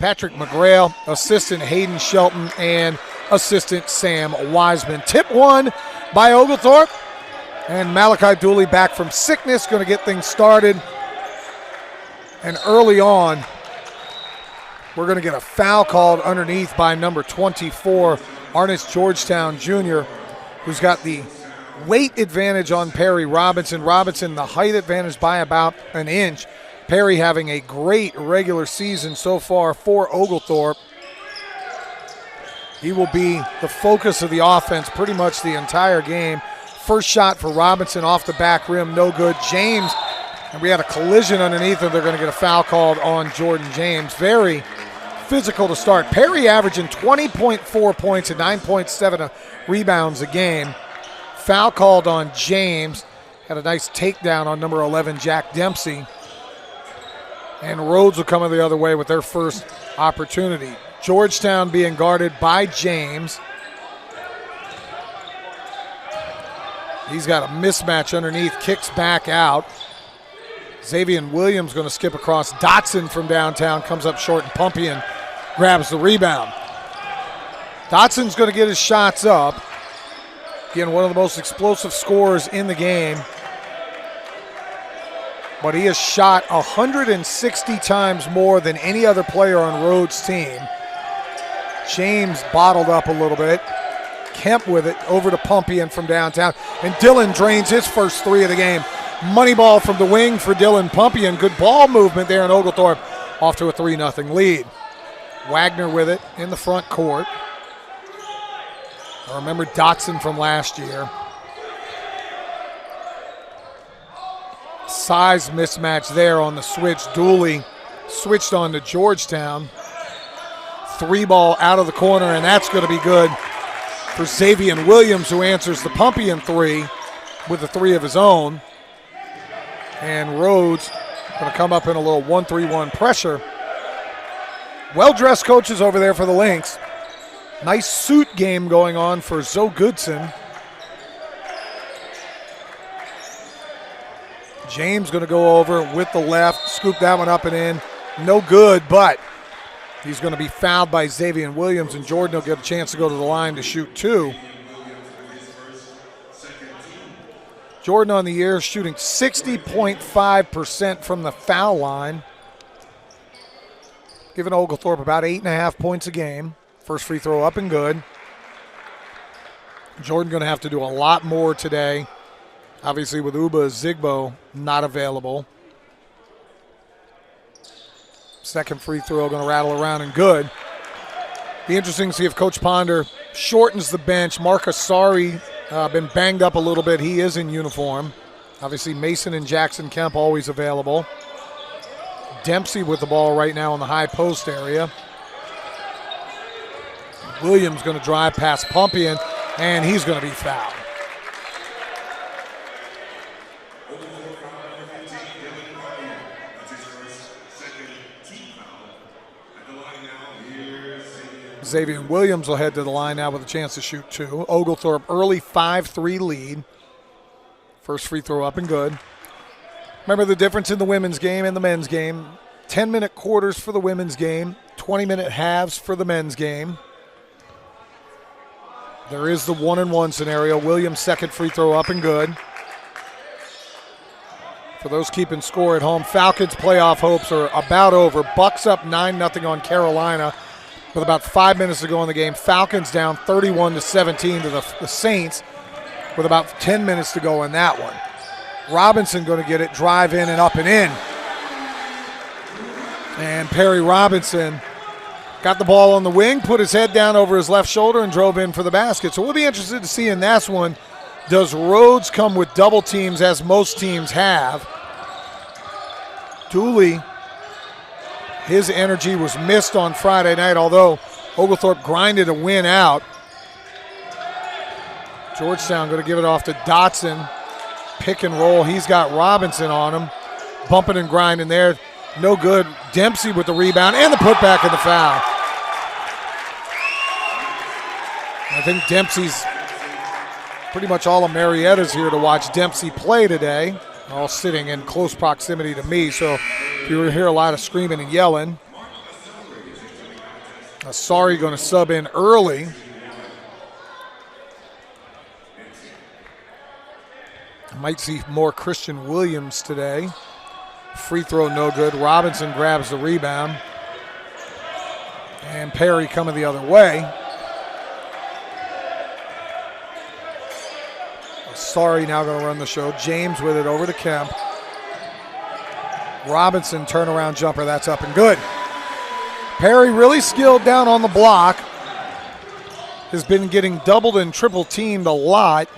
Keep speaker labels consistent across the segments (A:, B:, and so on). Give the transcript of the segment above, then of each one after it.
A: Patrick McGrail, assistant Hayden Shelton, and assistant Sam Wiseman. Tip one by Oglethorpe, and Malachi Dooley back from sickness, going to get things started. And early on, we're going to get a foul called underneath by number 24, Arnest Georgetown Jr., who's got the weight advantage on Perry Robinson. Robinson, the height advantage by about an inch. Perry having a great regular season so far for Oglethorpe. He will be the focus of the offense pretty much the entire game. First shot for Robinson off the back rim, no good. James, and we had a collision underneath, and they're going to get a foul called on Jordan James. Very physical to start. Perry averaging 20.4 points and 9.7 rebounds a game. Foul called on James. Had a nice takedown on number 11, Jack Dempsey. And Rhodes will come the other way with their first opportunity. Georgetown being guarded by James. He's got a mismatch underneath, kicks back out. Xavier Williams going to skip across. Dotson from downtown comes up short, and Pumpian grabs the rebound. Dotson's going to get his shots up. Again, one of the most explosive scorers in the game. But he has shot 160 times more than any other player on Rhodes' team. James bottled up a little bit. Kemp with it over to Pumpian from downtown. And Dylan drains his first three of the game. Money ball from the wing for Dylan Pumpian. Good ball movement there in Oglethorpe. Off to a 3-0 lead. Wagner with it in the front court. I remember Dotson from last year. Size mismatch there on the switch. Dooley switched on to Georgetown. Three ball out of the corner, and that's going to be good for Xavier Williams, who answers the Pumpian three with a three of his own. And Rhodes going to come up in a little 1-3-1 pressure. Well-dressed coaches over there for the Lynx. Nice suit game going on for Zoe Goodson. James going to go over with the left, scoop that one up and in. No good, but he's going to be fouled by Xavier Williams, and Jordan will get a chance to go to the line to shoot two. Jordan on the year shooting 60.5% from the foul line. Giving Oglethorpe about 8.5 points a game. First free throw up and good. Jordan going to have to do a lot more today. Obviously with Uba Zigbo not available. Second free throw going to rattle around and good. Be interesting to see if Coach Ponder shortens the bench. Mark Asari been banged up a little bit. He is in uniform. Obviously Mason and Jackson Kemp always available. Dempsey with the ball right now in the high post area. Williams going to drive past Pumpian, and he's going to be fouled. Xavier Williams will head to the line now with a chance to shoot two. Oglethorpe early 5-3 lead. First free throw up and good. Remember the difference in the women's game and the men's game. 10-minute quarters for the women's game, 20-minute halves for the men's game. There is the 1-and-1 scenario. Williams' second free throw up and good. For those keeping score at home, Falcons' playoff hopes are about over. Bucks up 9-0 on Carolina with about 5 minutes to go in the game. Falcons down 31-17 to the Saints with about 10 minutes to go in that one. Robinson going to get it, drive in and up and in. And Perry Robinson got the ball on the wing, put his head down over his left shoulder, and drove in for the basket. So we'll be interested to see in this one, does Rhodes come with double teams as most teams have? Dooley, his energy was missed on Friday night, although Oglethorpe grinded a win out. Georgetown going to give it off to Dotson. Pick and roll. He's got Robinson on him. Bumping and grinding there. No good. Dempsey with the rebound and the putback and the foul. I think Dempsey's pretty much all of Marietta's here to watch Dempsey play today. All sitting in close proximity to me, so if you hear a lot of screaming and yelling. Asari going to sub in early. Might see more Christian Williams today. Free throw no good. Robinson grabs the rebound. And Perry coming the other way. Asari now going to run the show. James with it over to Kemp. Robinson turnaround jumper. That's up and good. Perry really skilled down on the block. Has been getting doubled and triple teamed a lot,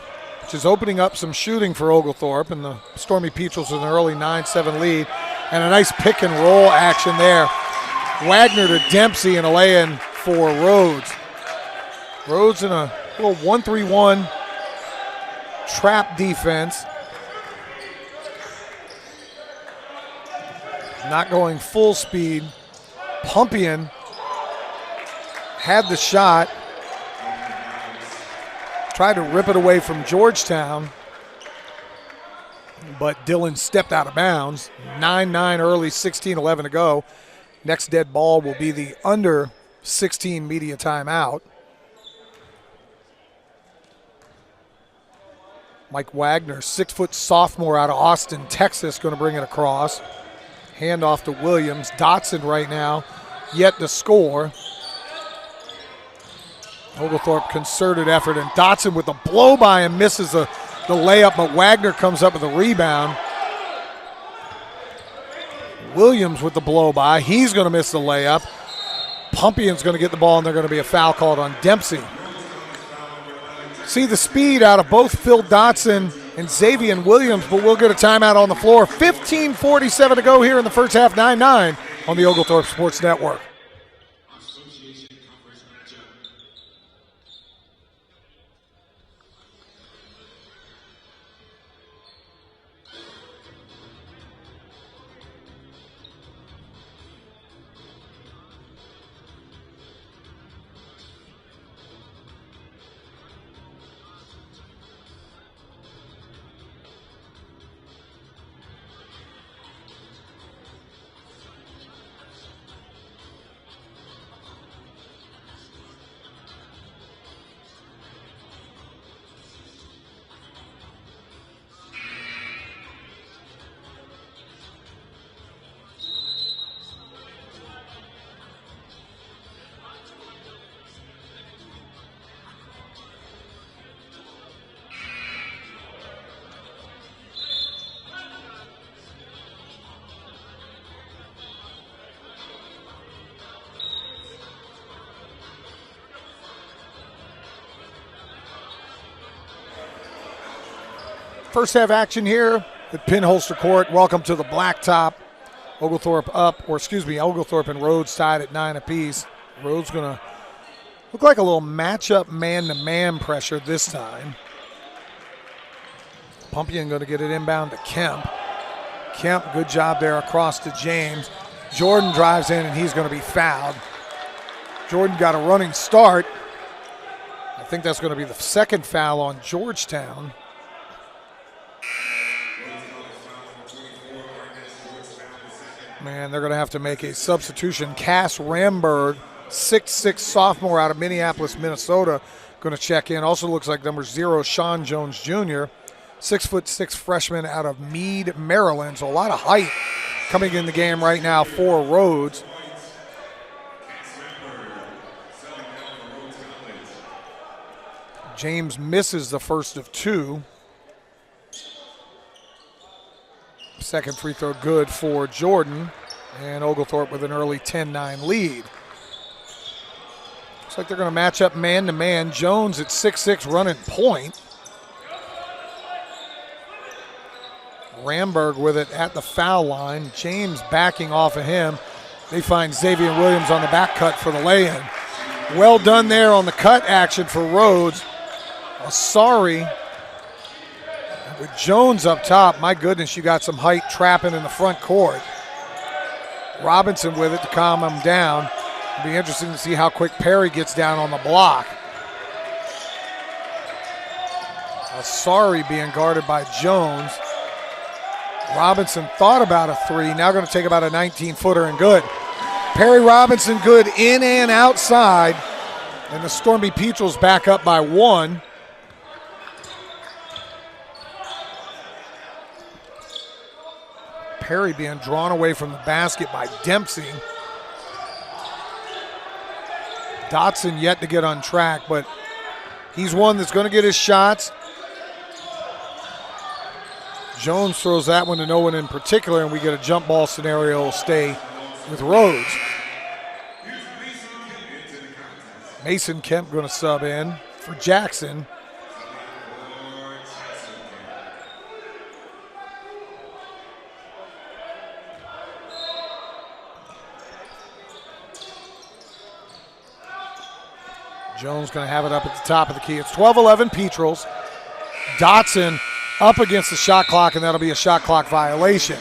A: which is opening up some shooting for Oglethorpe. And the Stormy Petrels with an early 9-7 lead. And a nice pick and roll action there. Wagner to Dempsey and a lay-in for Rhodes. Rhodes in a little 1-3-1 trap defense. Not going full speed. Pumpian had the shot. Tried to rip it away from Georgetown, but Dillon stepped out of bounds. 9-9 early, 16-11 to go. Next dead ball will be the under 16 media timeout. Mike Wagner, 6-foot sophomore out of Austin, Texas, going to bring it across. Hand off to Williams. Dotson right now yet to score. Oglethorpe concerted effort, and Dotson with the blow by and misses the layup, but Wagner comes up with a rebound. Williams with the blow by. He's going to miss the layup. Pumpian's going to get the ball, and there's going to be a foul called on Dempsey. See the speed out of both Phil Dotson and Xavier Williams, but we'll get a timeout on the floor. 15:47 to go here in the first half, 9-9 on the Oglethorpe Sports Network. First half action here at Pinholster Court. Welcome to the Blacktop. Oglethorpe and Rhodes tied at 9 apiece. Rhodes going to look like a little matchup man-to-man pressure this time. Pumpian going to get it inbound to Kemp. Kemp, good job there across to James. Jordan drives in, and he's going to be fouled. Jordan got a running start. I think that's going to be the second foul on Georgetown. Man, they're going to have to make a substitution. Cass Ramberg, 6'6" sophomore out of Minneapolis, Minnesota, going to check in. Also looks like number 0, Sean Jones Jr., 6'6" freshman out of Meade, Maryland. So a lot of height coming in the game right now for Rhodes. James misses the first of two. Second free throw good for Jordan, and Oglethorpe with an early 10-9 lead. Looks like they're going to match up man-to-man. Jones at 6'6", running point. Ramberg with it at the foul line. James backing off of him. They find Xavier Williams on the back cut for the lay-in. Well done there on the cut action for Rhodes. Asari with Jones up top. My goodness, you got some height trapping in the front court. Robinson with it to calm him down. It'll be interesting to see how quick Perry gets down on the block. Asari being guarded by Jones. Robinson thought about a three. Now going to take about a 19-footer and good. Perry Robinson good in and outside. And the Stormy Petrels back up by 1. Perry being drawn away from the basket by Dempsey. Dotson yet to get on track, but he's one that's going to get his shots. Jones throws that one to no one in particular, and we get a jump ball scenario. Will stay with Rhodes. Mason Kemp going to sub in for Jackson. Jones going to have it up at the top of the key. It's 12-11 Petrels. Dotson up against the shot clock, and that'll be a shot clock violation.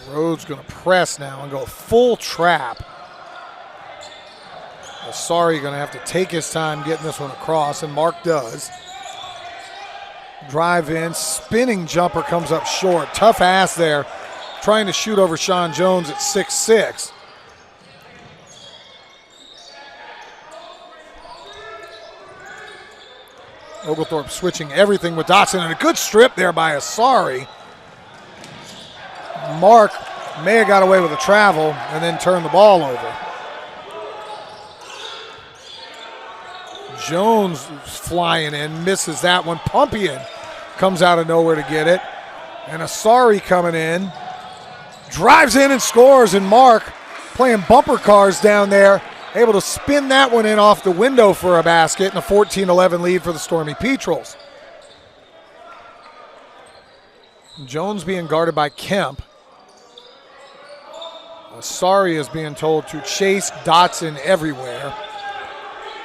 A: Rhodes going to press now and go full trap. Asari going to have to take his time getting this one across, and Mark does. Drive in, spinning jumper comes up short. Tough ass there, trying to shoot over Sean Jones at 6'6". Oglethorpe switching everything with Dotson, and a good strip there by Asari. Mark may have got away with a travel and then turned the ball over. Jones flying in, misses that one. Pumpian comes out of nowhere to get it. And Asari coming in, drives in and scores, and Mark playing bumper cars down there, able to spin that one in off the window for a basket, and a 14-11 lead for the Stormy Petrels. Jones being guarded by Kemp. Asari is being told to chase Dotson everywhere.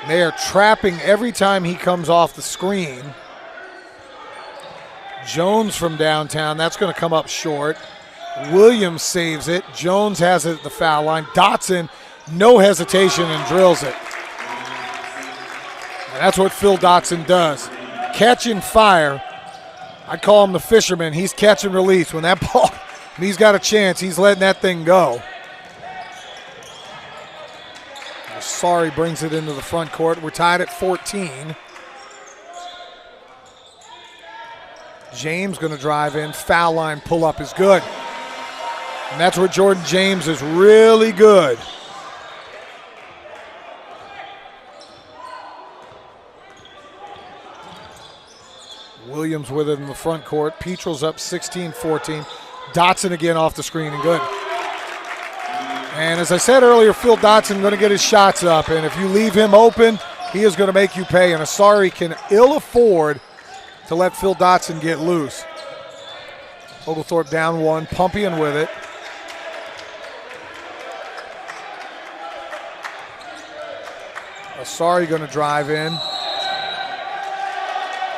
A: They are trapping every time he comes off the screen. Jones from downtown, that's going to come up short. Williams saves it. Jones has it at the foul line. Dotson, no hesitation, and drills it. And that's what Phil Dotson does. Catch and fire. I'd call him the fisherman. He's catch and release. When that ball, when he's got a chance, he's letting that thing go. Asari brings it into the front court. We're tied at 14. James going to drive in. Foul line pull up is good. And that's where Jordan James is really good. Williams with it in the front court. Petrels up 16-14. Dotson again off the screen and good. And as I said earlier, Phil Dotson going to get his shots up. And if you leave him open, he is going to make you pay. And Asari can ill afford to let Phil Dotson get loose. Oglethorpe down one, Pumpian with it. Asari going to drive in.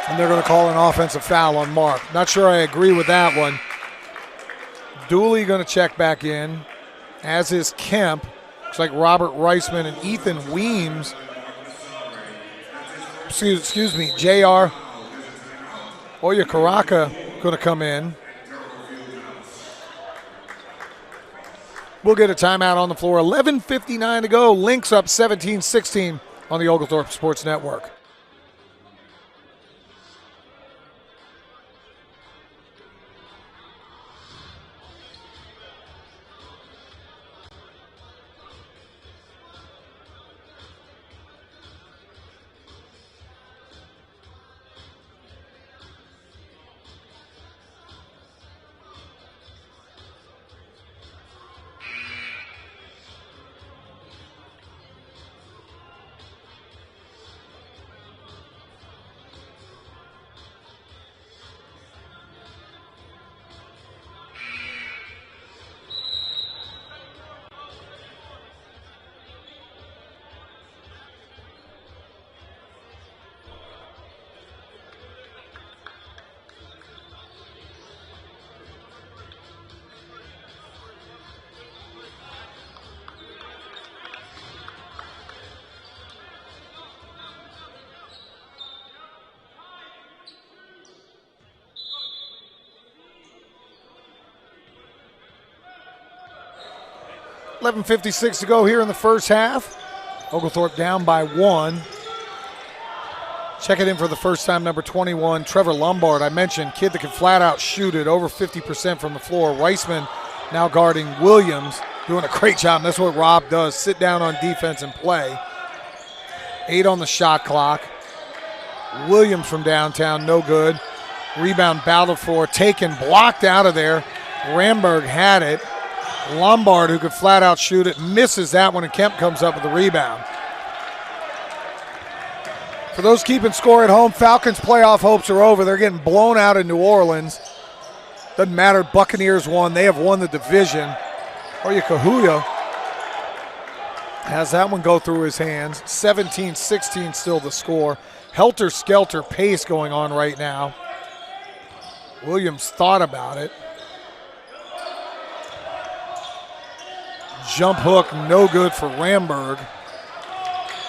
A: And they're going to call an offensive foul on Mark. Not sure I agree with that one. Dooley going to check back in, as is Kemp. Looks like Robert Reisman and Ethan Weems. Excuse me, J.R. Oyakaraka going to come in. We'll get a timeout on the floor. 11:59 to go. Lynx up 17-16 on the Oglethorpe Sports Network. 11:56 to go here in the first half. Oglethorpe down by 1. Checking in for the first time, number 21, Trevor Lombard. I mentioned, kid that can flat out shoot it, over 50% from the floor. Weissman now guarding Williams, doing a great job. That's what Rob does, sit down on defense and play. 8 on the shot clock. Williams from downtown, no good. Rebound battled for, taken, blocked out of there. Ramberg had it. Lombard, who could flat out shoot it, misses that one, and Kemp comes up with the rebound. For those keeping score at home, Falcons' playoff hopes are over. They're getting blown out in New Orleans. Doesn't matter. Buccaneers won. They have won the division. Oya Kahuya has that one go through his hands. 17-16 still the score. Helter-skelter pace going on right now. Williams thought about it. Jump hook, no good for Ramberg.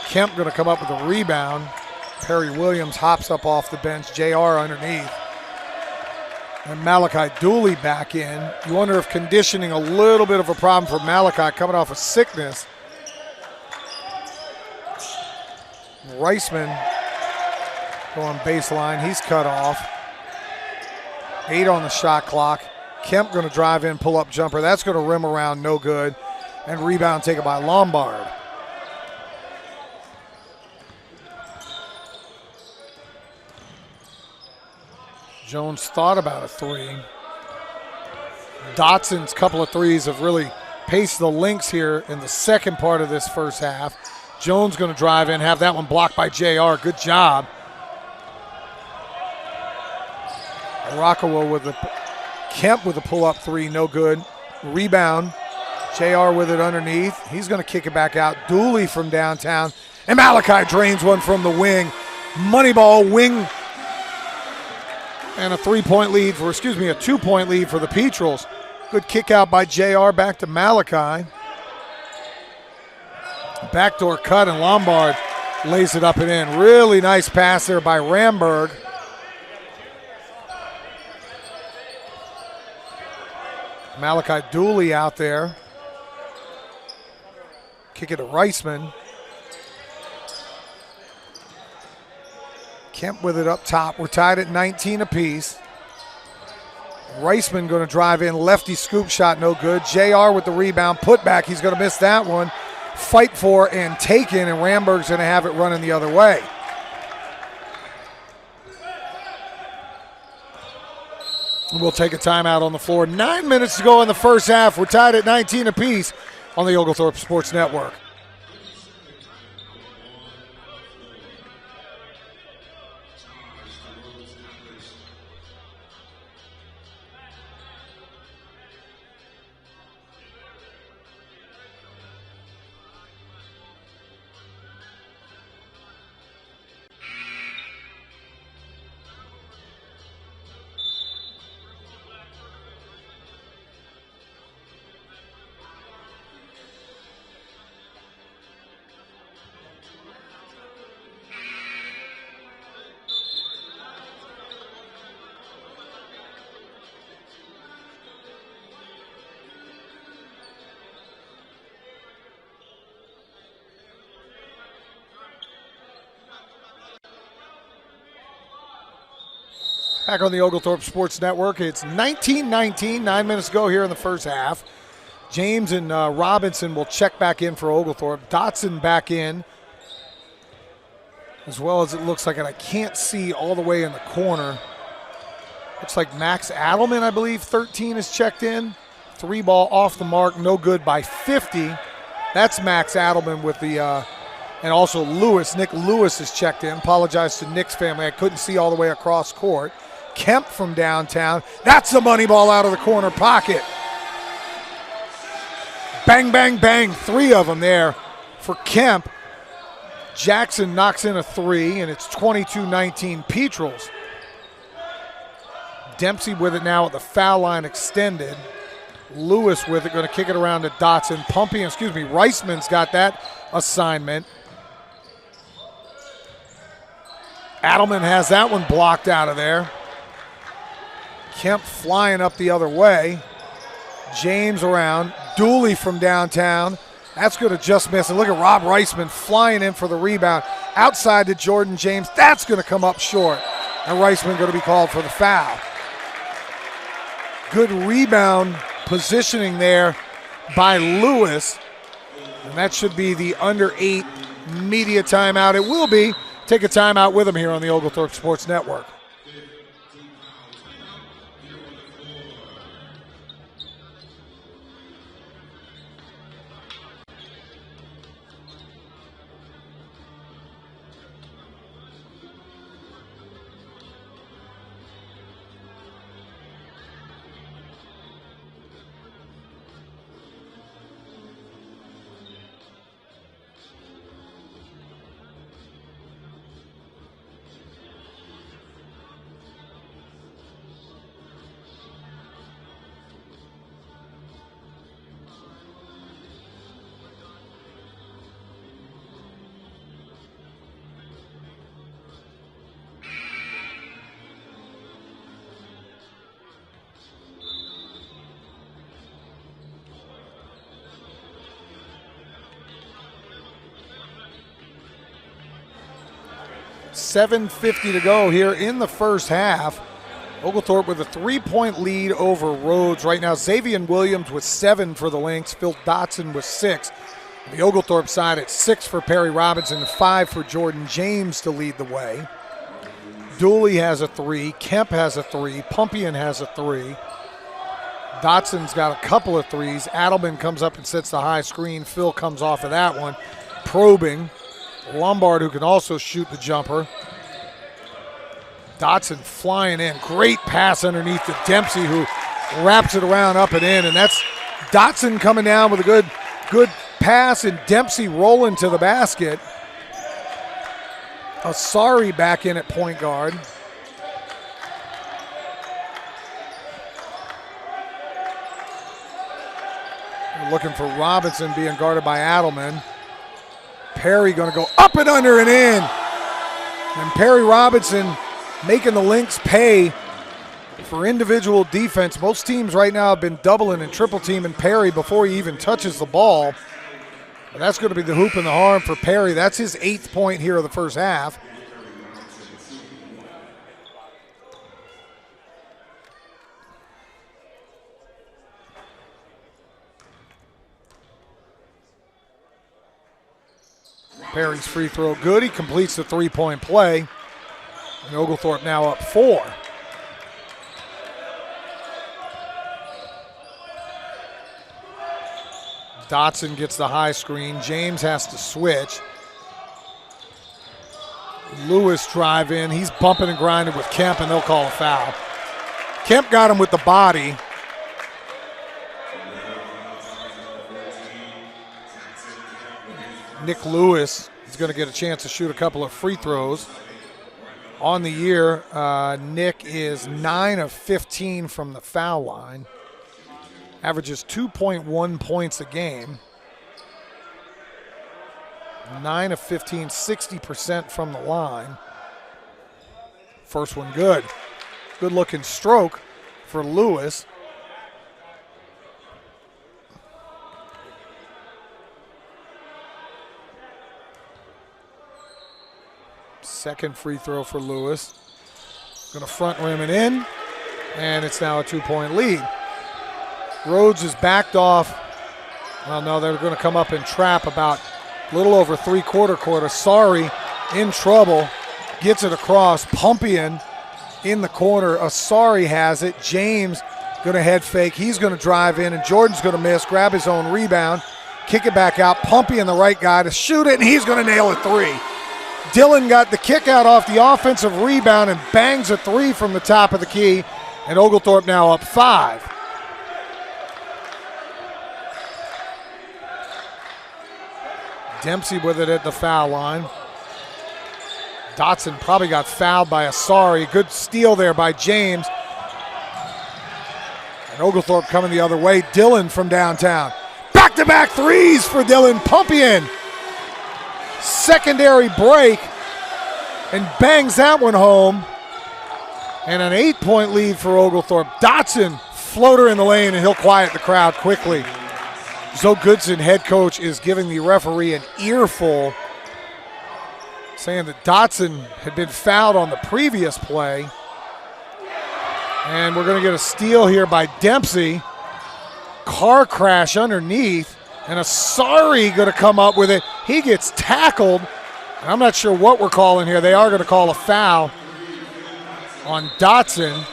A: Kemp going to come up with a rebound. Perry Williams hops up off the bench. JR underneath. And Malachi Dooley back in. You wonder if conditioning a little bit of a problem for Malachi coming off of sickness. Reisman going baseline. He's cut off. 8 on the shot clock. Kemp going to drive in, pull up jumper. That's going to rim around, no good. And rebound taken by Lombard. Jones thought about a 3. Dotson's couple of threes have really paced the Lynx here in the second part of this first half. Jones going to drive in, have that one blocked by JR. Good job. Arakawa with the Kemp with a pull-up 3, no good. Rebound. JR with it underneath. He's going to kick it back out. Dooley from downtown. And Malachi drains one from the wing. Moneyball wing. And a 2-point lead for the Petrels. Good kick out by JR back to Malachi. Backdoor cut, and Lombard lays it up and in. Really nice pass there by Ramberg. Malachi Dooley out there. Kick it to Reisman. Kemp with it up top. We're tied at 19 apiece. Reisman going to drive in. Lefty scoop shot, no good. JR with the rebound. Put back. He's going to miss that one. Fight for and taken, and Ramberg's going to have it running the other way. We'll take a timeout on the floor. 9 minutes to go in the first half. We're tied at 19 apiece on the Oglethorpe Sports Network. Back on the Oglethorpe Sports Network. It's 19-19, 9 minutes to go here in the first half. James and Robinson will check back in for Oglethorpe. Dotson back in, as well as it looks like, and I can't see all the way in the corner. Looks like Max Adelman, I believe, 13 is checked in. 3 ball off the mark, no good by 50. That's Max Adelman with the, and also Lewis. Nick Lewis is checked in. Apologize to Nick's family. I couldn't see all the way across court. Kemp from downtown. That's the money ball out of the corner pocket. Bang, bang, bang. 3 of them there for Kemp. Jackson knocks in a 3, and it's 22-19 Petrels. Dempsey with it now at the foul line extended. Lewis with it, going to kick it around to Dotson. Reisman's got that assignment. Adelman has that one blocked out of there. Kemp flying up the other way. James around. Dooley from downtown. That's going to just miss. And look at Rob Reisman flying in for the rebound. Outside to Jordan James. That's going to come up short. And Reisman going to be called for the foul. Good rebound positioning there by Lewis. And that should be the under 8 media timeout. It will be. Take a timeout with him here on the Oglethorpe Sports Network. .750 to go here in the first half. Oglethorpe with a 3-point lead over Rhodes. Right now, Xavier Williams with 7 for the Lynx. Phil Dotson with 6. The Oglethorpe side at 6 for Perry Robinson, 5 for Jordan James to lead the way. Dooley has a 3. Kemp has a 3. Pumpian has a 3. Dotson's got a couple of 3s. Adelman comes up and sets the high screen. Phil comes off of that one. Probing. Lombard, who can also shoot the jumper. Dotson flying in. Great pass underneath to Dempsey, who wraps it around up and in. And that's Dotson coming down with a good pass, and Dempsey rolling to the basket. Asari back in at point guard. We're looking for Robinson being guarded by Adelman. Perry going to go up and under and in. And Perry Robinson making the Lynx pay for individual defense. Most teams right now have been doubling and triple teaming Perry before he even touches the ball. But that's going to be the hoop and the harm for Perry. That's his 8th point here of the first half. Perry's free throw good. He completes the 3-point play. And Oglethorpe now up 4. Dotson gets the high screen. James has to switch. Lewis drive in. He's bumping and grinding with Kemp, and they'll call a foul. Kemp got him with the body. Nick Lewis is going to get a chance to shoot a couple of free throws. On the year, Nick is 9 of 15 from the foul line. Averages 2.1 points a game. 9 of 15, 60% from the line. First one good. Good looking stroke for Lewis. Second free throw for Lewis. Going to front rim it in, and it's now a 2-point lead. Rhodes is backed off. Well, no, they're going to come up and trap about a little over 3/4 court. Asari in trouble, gets it across. Pumpian in the corner. Asari has it. James going to head fake. He's going to drive in, and Jordan's going to miss, grab his own rebound, kick it back out. Pumpian, the right guy, to shoot it, and he's going to nail a 3. Dillon got the kick out off the offensive rebound and bangs a 3 from the top of the key, and Oglethorpe now up 5. Dempsey with it at the foul line. Dotson probably got fouled by Asari. Good steal there by James. And Oglethorpe coming the other way. Dillon from downtown. Back-to-back 3s for Dillon. Pumpian. Secondary break. And bangs that one home. And an 8-point lead for Oglethorpe. Dotson, floater in the lane, and he'll quiet the crowd quickly. Zoe Goodson, head coach, is giving the referee an earful, saying that Dotson had been fouled on the previous play. And we're going to get a steal here by Dempsey. Car crash underneath, and Asari going to come up with it. He gets tackled. I'm not sure what we're calling here. They are going to call a foul on Dotson.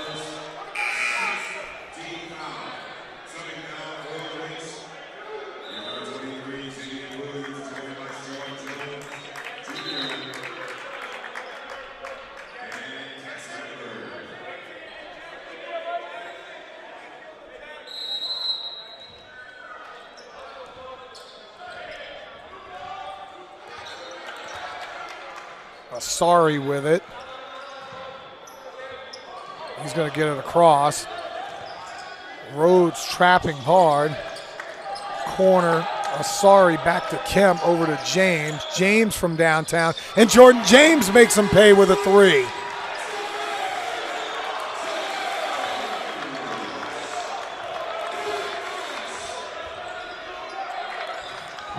A: Asari with it. He's going to get it across. Rhodes trapping hard. Corner. Asari back to Kemp, over to James. James from downtown. And Jordan James makes him pay with a three.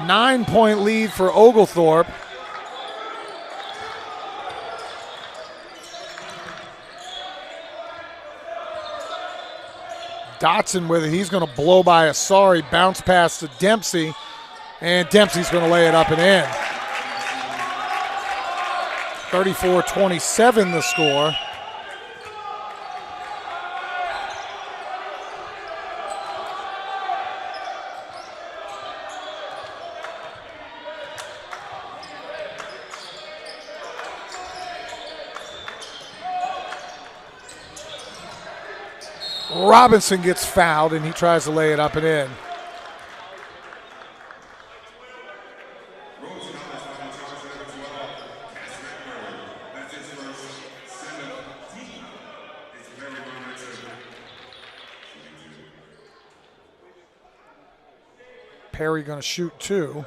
A: Nine-point lead for Oglethorpe. Dotson with it. He's going to blow by Asari, bounce pass to Dempsey, and Dempsey's going to lay it up and in. 34-27 the score. Robinson gets fouled, and he tries to lay it up and in. Perry going to shoot two.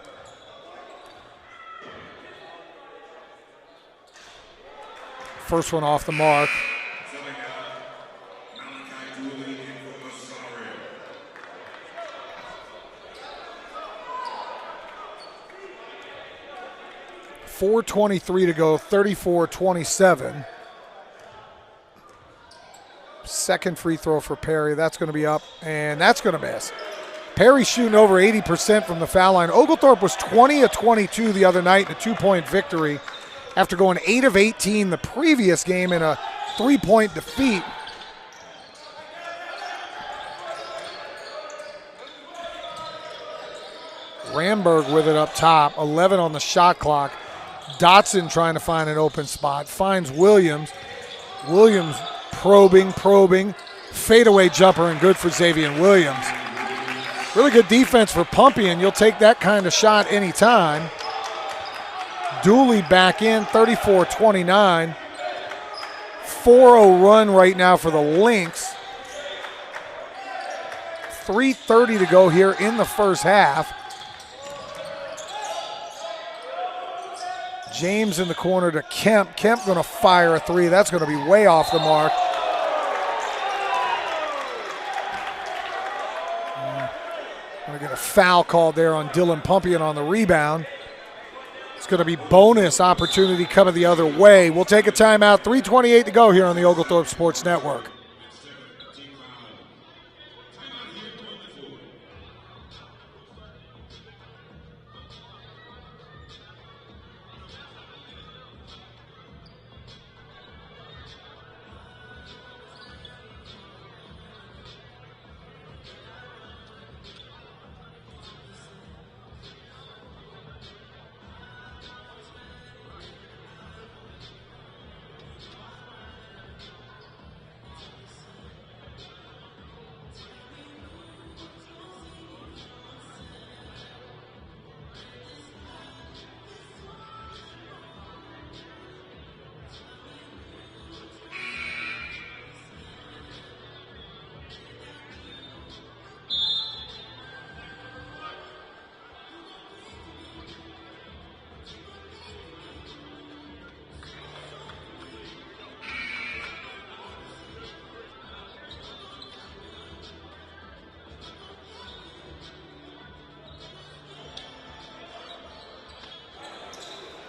A: First one off the mark. .423 to go, 34-27. Second free throw for Perry. That's going to be up, and that's going to miss. Perry shooting over 80% from the foul line. Oglethorpe was 20 of 22 the other night in a two-point victory after going 8 of 18 the previous game in a three-point defeat. Ramberg with it up top, 11 on the shot clock. Dotson trying to find an open spot, finds Williams. Williams probing, fadeaway jumper, and good for Xavier Williams. Really good defense for Pumpian. You'll take that kind of shot anytime. Dooley back in, 34-29. 4-0 run right now for the Lynx. 3:30 to go here in the first half. James in the corner to Kemp. Kemp going to fire a three. That's going to be way off the mark. Going to get a foul called there on Dylan Pumpian on the rebound. It's going to be bonus opportunity coming the other way. We'll take a timeout. 3:28 to go here on the Oglethorpe Sports Network.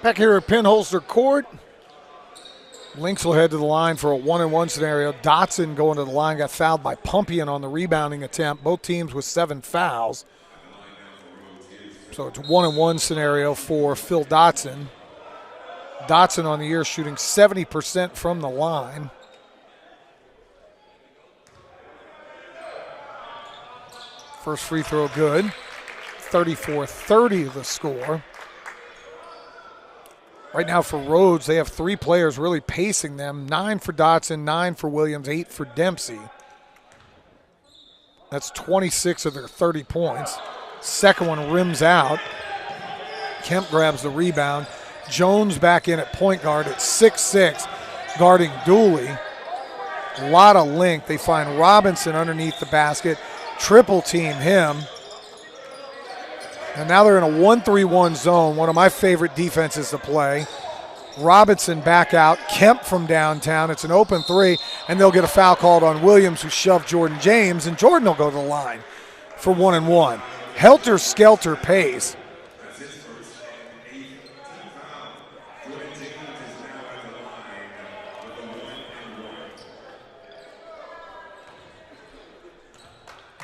A: Back here at Pinholster Court, Lynx will head to the line for a 1-and-1 scenario. Dotson going to the line, got fouled by Pumpian on the rebounding attempt. Both teams with 7 fouls. So it's a 1-and-1 scenario for Phil Dotson. Dotson on the year shooting 70% from the line. First free throw good. 34-30 the score. Right now for Rhodes, they have 3 players really pacing them. 9 for Dotson, 9 for Williams, 8 for Dempsey. That's 26 of their 30 points. Second one rims out. Kemp grabs the rebound. Jones back in at point guard at 6'6", guarding Dooley. A lot of length. They find Robinson underneath the basket. Triple team him. And now they're in a 1-3-1 zone, one of my favorite defenses to play. Robinson back out, Kemp from downtown. It's an open 3, and they'll get a foul called on Williams, who shoved Jordan James, and Jordan will go to the line for 1-and-1. Helter-skelter pace.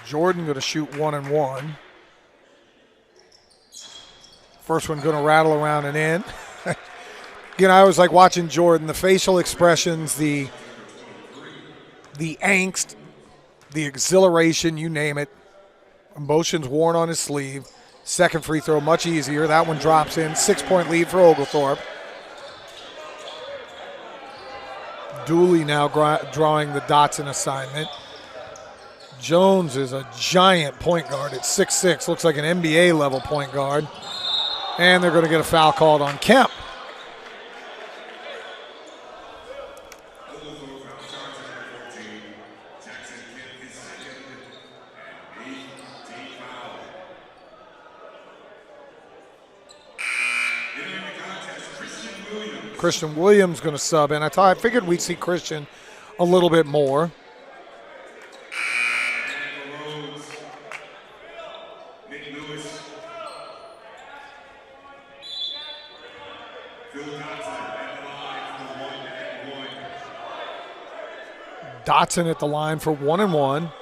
A: Jordan going to shoot 1-and-1. First one going to rattle around and in. Again, I always like watching Jordan, the facial expressions, the angst, the exhilaration, you name it. Emotions worn on his sleeve. Second free throw, much easier. That one drops in. 6-point lead for Oglethorpe. Dooley now drawing the Dotson assignment. Jones is a giant point guard at 6'6", looks like an NBA level point guard. And they're going to get a foul called on Kemp. Christian Williams going to sub in. I figured we'd see Christian a little bit more. Dotson at the line for 1-and-1.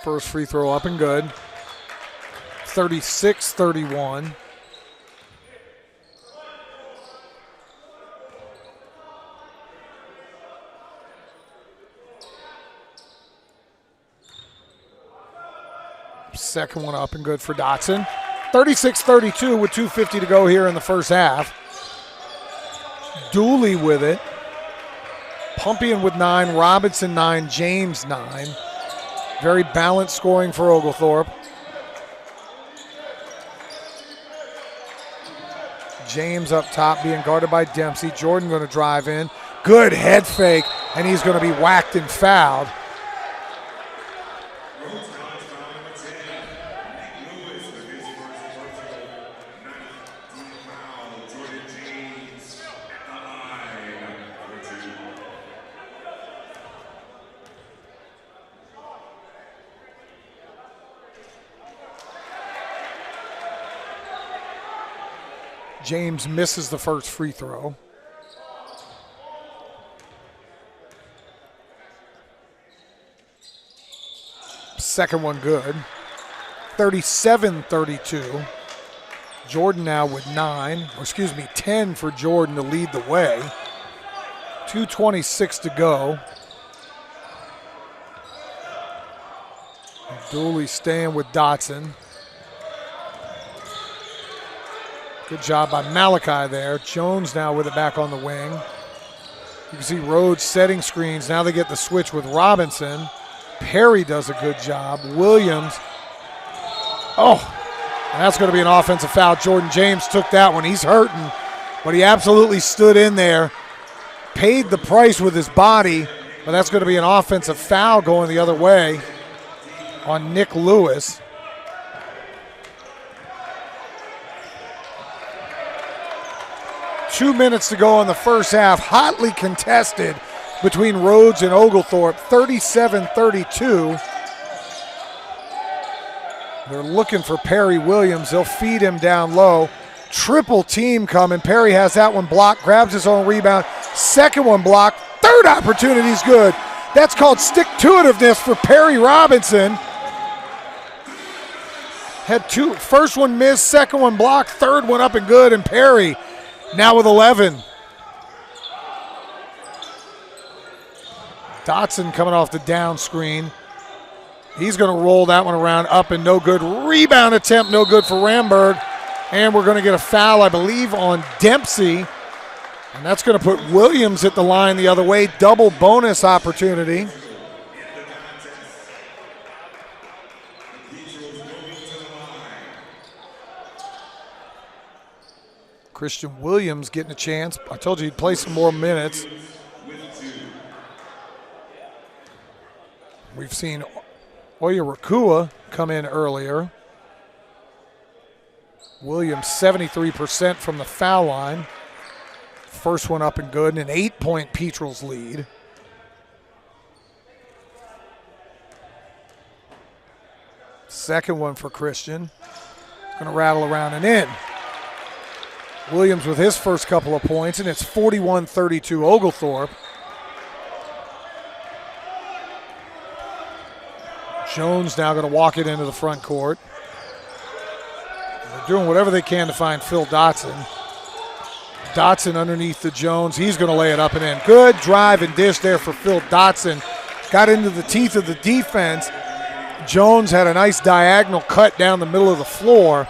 A: First free throw up and good. 36-31. Second one up and good for Dotson. 36-32 with 2:50 to go here in the first half. Dooley with it. Pumpian with 9, Robinson 9, James 9. Very balanced scoring for Oglethorpe. James up top being guarded by Dempsey. Jordan going to drive in. Good head fake, and he's going to be whacked and fouled. James misses the first free throw. Second one good. 37-32. Jordan now with 10 for Jordan to lead the way. 2:26 to go. Dooley staying with Dotson. Good job by Malachi there. Jones now with it back on the wing. You can see Rhodes setting screens. Now they get the switch with Robinson. Perry does a good job. Williams. Oh, and that's going to be an offensive foul. Jordan James took that one. He's hurting, but he absolutely stood in there, paid the price with his body, but that's going to be an offensive foul going the other way on Nick Lewis. Two minutes to go in the first half. Hotly contested between Rhodes and Oglethorpe. 37-32. They're looking for Perry Williams. They'll feed him down low. Triple team coming. Perry has that one blocked, grabs his own rebound. Second one blocked. Third opportunity's good. That's called stick-to-itiveness for Perry Robinson. Had two. First one missed, second one blocked, third one up and good, and Perry now with 11. Dotson coming off the down screen. He's going to roll that one around, up and no good. Rebound attempt, no good for Ramberg. And we're going to get a foul, I believe, on Dempsey. And that's going to put Williams at the line the other way. Double bonus opportunity. Christian Williams getting a chance. I told you he'd play some more minutes. We've seen Oya Rakua come in earlier. Williams 73% from the foul line. First one up and good, and an 8-point Petrels lead. Second one for Christian. Going to rattle around and in. Williams with his first couple of points, and it's 41-32 Oglethorpe. Jones now going to walk it into the front court. They're doing whatever they can to find Phil Dotson. Dotson underneath the Jones. He's going to lay it up and in. Good drive and dish there for Phil Dotson. Got into the teeth of the defense. Jones had a nice diagonal cut down the middle of the floor.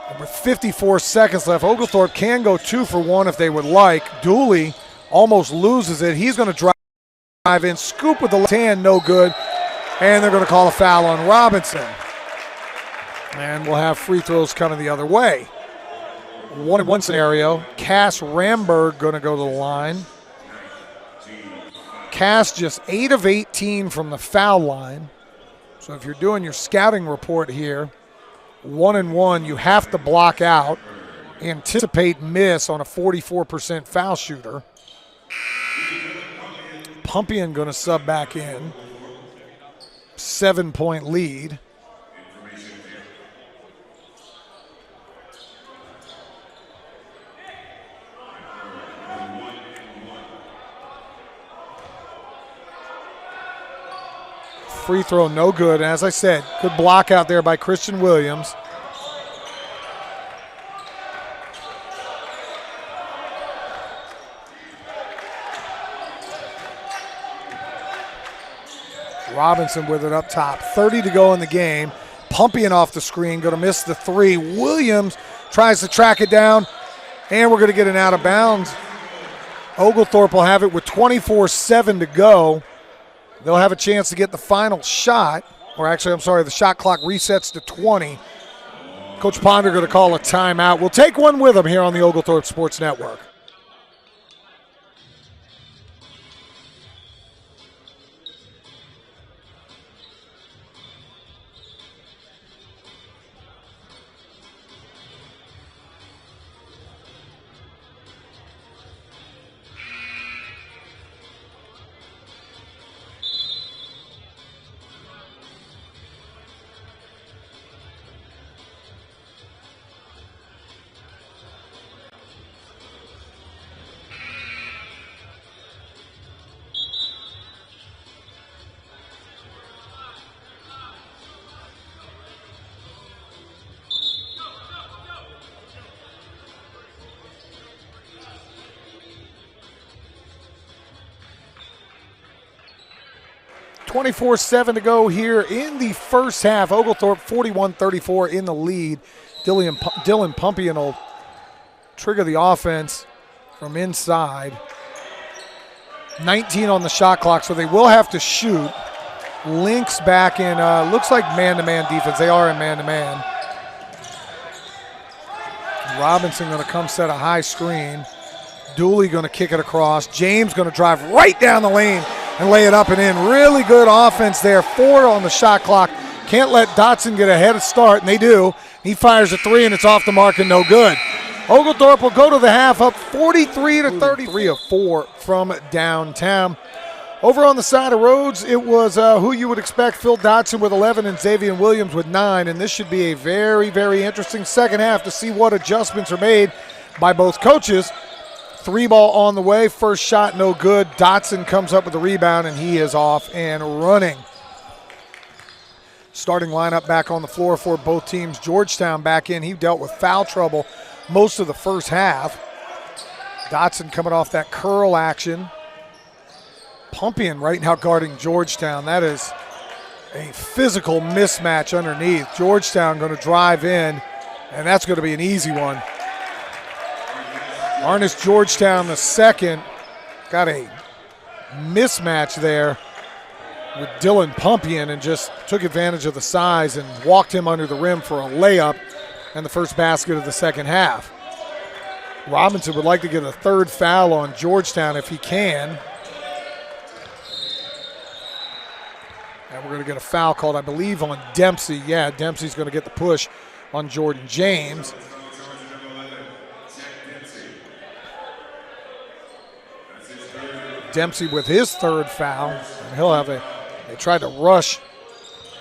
A: And with 54 seconds left, Oglethorpe can go 2 for 1 if they would like. Dooley almost loses it. He's going to drive in, scoop with the left hand, no good. And they're going to call a foul on Robinson. And we'll have free throws coming the other way. 1-1 scenario. Cass Ramberg going to go to the line. Cass just 8 of 18 from the foul line. So if you're doing your scouting report here, 1-1, you have to block out, anticipate miss on a 44% foul shooter. Pumpian going to sub back in. 7-point lead. Free throw, no good. And as I said, good block out there by Christian Williams. Robinson with it up top. 30 to go in the game. Pumpian off the screen, going to miss the three. Williams tries to track it down, and we're going to get an out of bounds. Oglethorpe will have it with 24-7 to go. They'll have a chance to get the final shot, or actually, I'm sorry, the shot clock resets to 20. Coach Ponder going to call a timeout. We'll take one with him here on the Oglethorpe Sports Network. .24-7 to go here in the first half. Oglethorpe 41-34 in the lead. Dylan Pumpian will trigger the offense from inside. 19 on the shot clock, so they will have to shoot. Lynx back in, looks like man-to-man defense. They are in man-to-man. Robinson going to come set a high screen. Dooley going to kick it across. James going to drive right down the lane and lay it up and in. Really good offense there. 4 on the shot clock. Can't let Dotson get a head start, and they do. He fires a 3, and it's off the mark and no good. Oglethorpe will go to the half up 43-30. 3 of 4 from downtown. Over on the side of Rhodes, it was who you would expect, Phil Dotson with 11 and Xavier Williams with 9, and this should be a very, very interesting second half to see what adjustments are made by both coaches. 3-ball on the way, first shot no good. Dotson comes up with the rebound, and he is off and running. Starting lineup back on the floor for both teams. Georgetown back in. He dealt with foul trouble most of the first half. Dotson coming off that curl action. Pumpian right now guarding Georgetown. That is a physical mismatch underneath. Georgetown going to drive in, and that's going to be an easy one. Arnest Georgetown the second got a mismatch there with Dylan Pumpian and just took advantage of the size and walked him under the rim for a layup and the first basket of the second half. Robinson would like to get a third foul on Georgetown if he can. And we're going to get a foul called, I believe, on Dempsey. Yeah, Dempsey's going to get the push on Jordan James. Dempsey with his third foul. And he'll have they tried to rush.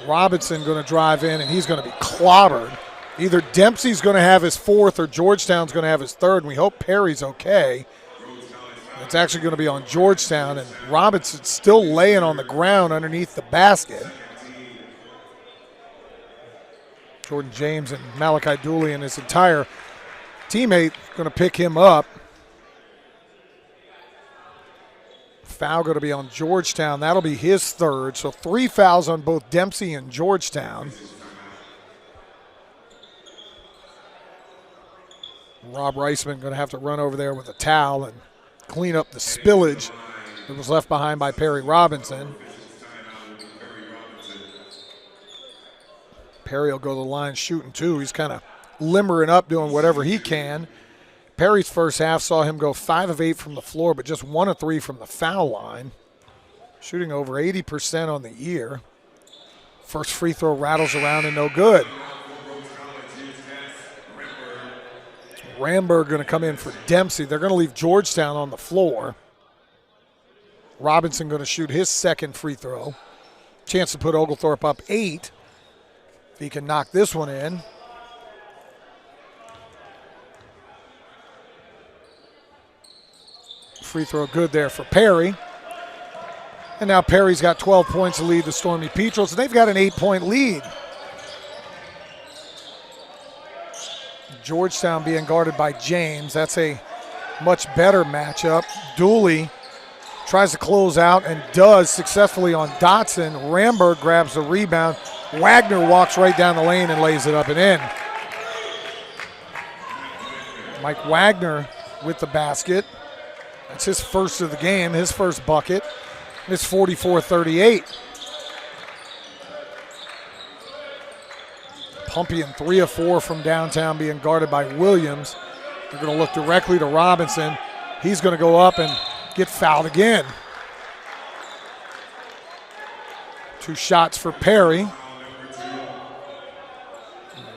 A: Robinson going to drive in, and he's going to be clobbered. Either Dempsey's going to have his fourth or Georgetown's going to have his third, and we hope Perry's okay. It's actually going to be on Georgetown, and Robinson's still laying on the ground underneath the basket. Jordan James and Malachi Dooley and his entire teammate going to pick him up. Foul going to be on Georgetown. That'll be his third. So 3 fouls on both Dempsey and Georgetown. Rob Reisman going to have to run over there with a towel and clean up the spillage that was left behind by Perry Robinson. Perry will go to the line shooting too. He's kind of limbering up, doing whatever he can. Perry's first half saw him go 5 of 8 from the floor, but just 1 of 3 from the foul line. Shooting over 80% on the year. First free throw rattles around and no good. Ramberg going to come in for Dempsey. They're going to leave Georgetown on the floor. Robinson going to shoot his second free throw. Chance to put Oglethorpe up 8. If he can knock this one in. Free throw good there for Perry. And now Perry's got 12 points to lead the Stormy Petrels, and they've got an 8-point lead. Georgetown being guarded by James. That's a much better matchup. Dooley tries to close out and does successfully on Dotson. Ramberg grabs the rebound. Wagner walks right down the lane and lays it up and in. Mike Wagner with the basket. That's his first of the game, his first bucket. It's 44-38. Pumpian 3 of 4 from downtown being guarded by Williams. They're going to look directly to Robinson. He's going to go up and get fouled again. 2 shots for Perry.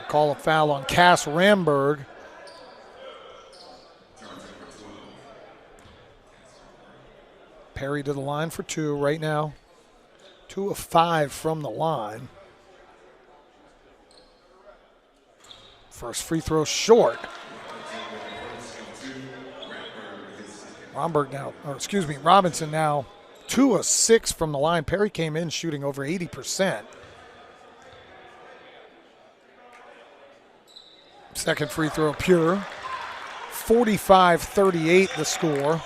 A: Call a foul on Cass Ramberg. Perry to the line for 2 right now. 2 of 5 from the line. First free throw short. Robinson now 2 of 6 from the line. Perry came in shooting over 80%. Second free throw pure. 45-38 the score.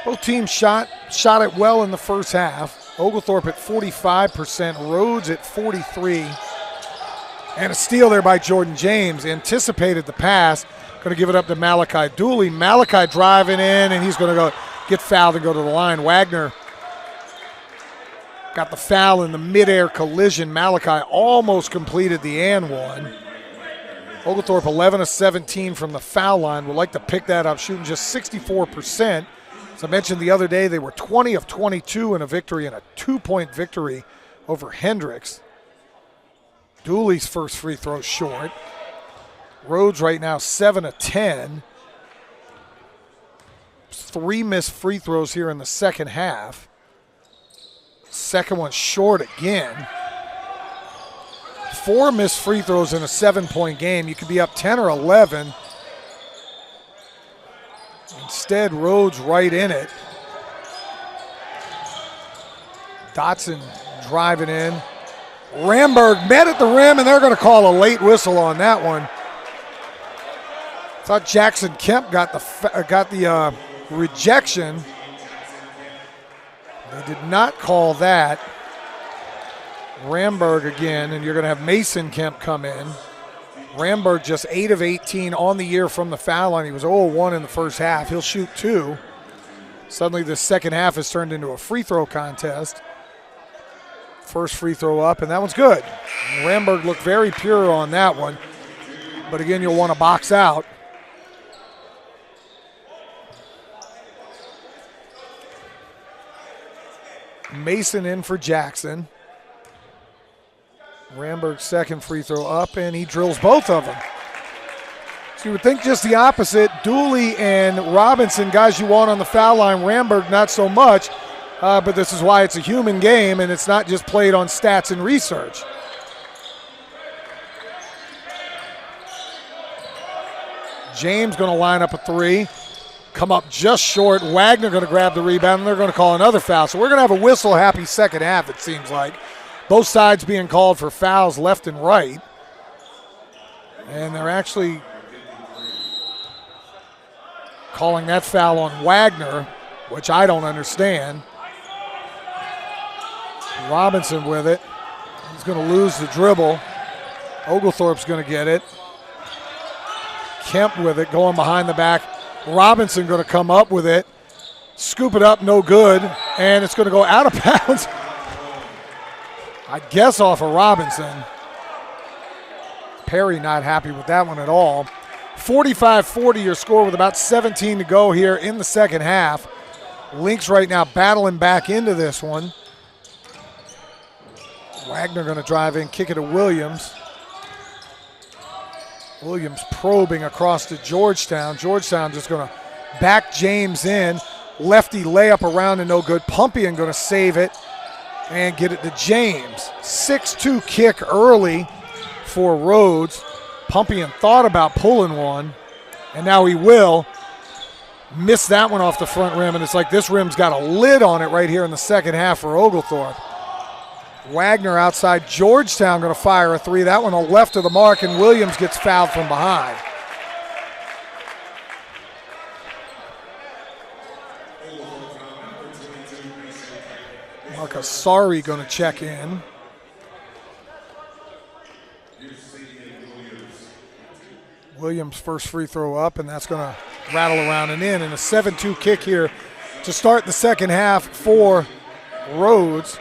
A: Both teams shot it well in the first half. Oglethorpe at 45%, Rhodes at 43%. And a steal there by Jordan James. Anticipated the pass. Going to give it up to Malachi Dooley. Malachi driving in, and he's going to go get fouled and go to the line. Wagner got the foul in the midair collision. Malachi almost completed the and one. Oglethorpe 11 of 17 from the foul line. Would like to pick that up, shooting just 64%. As I mentioned the other day, they were 20 of 22 in a victory and a 2-point victory over Hendricks. Dooley's first free throw short. Rhodes right now 7 of 10. 3 missed free throws here in the second half. Second one short again. 4 missed free throws in a 7-point game. You could be up 10 or 11. Instead, Rhodes right in it. Dotson driving in. Ramberg met at the rim, and they're going to call a late whistle on that one. Thought Jackson Kemp got the rejection. They did not call that. Ramberg again, and you're going to have Mason Kemp come in. Ramberg just 8 of 18 on the year from the foul line. He was 0-1 in the first half. He'll shoot 2. Suddenly the second half has turned into a free throw contest. First free throw up, and that one's good. Ramberg looked very pure on that one. But again, you'll want to box out. Mason in for Jackson. Ramberg's second free throw up, and he drills both of them. So you would think just the opposite. Dooley and Robinson, guys you want on the foul line. Ramberg, not so much. But this is why it's a human game, and it's not just played on stats and research. James going to line up a 3. Come up just short. Wagner going to grab the rebound, and they're going to call another foul. So we're going to have a whistle-happy second half, it seems like. Both sides being called for fouls left and right. And they're actually calling that foul on Wagner, which I don't understand. Robinson with it. He's going to lose the dribble. Oglethorpe's going to get it. Kemp with it, going behind the back. Robinson going to come up with it. Scoop it up, no good. And it's going to go out of bounds. I guess off of Robinson. Perry not happy with that one at all. 45-40 your score with about 17 to go here in the second half. Lynx right now battling back into this one. Wagner going to drive in, kick it to Williams. Williams probing across to Georgetown. Georgetown just going to back James in. Lefty layup around and no good. Pumpian going to save it and get it to James. 6-2 kick early for Rhodes. Pumpian thought about pulling one, and now he will. Missed that one off the front rim, and it's like this rim's got a lid on it right here in the second half for Oglethorpe. Wagner outside. Georgetown going to fire a 3. That one on the left of the mark, and Williams gets fouled from behind. Marcus Sari going to check in. Williams' first free throw up, and that's going to rattle around and in. And a 7-2 kick here to start the second half for Rhodes.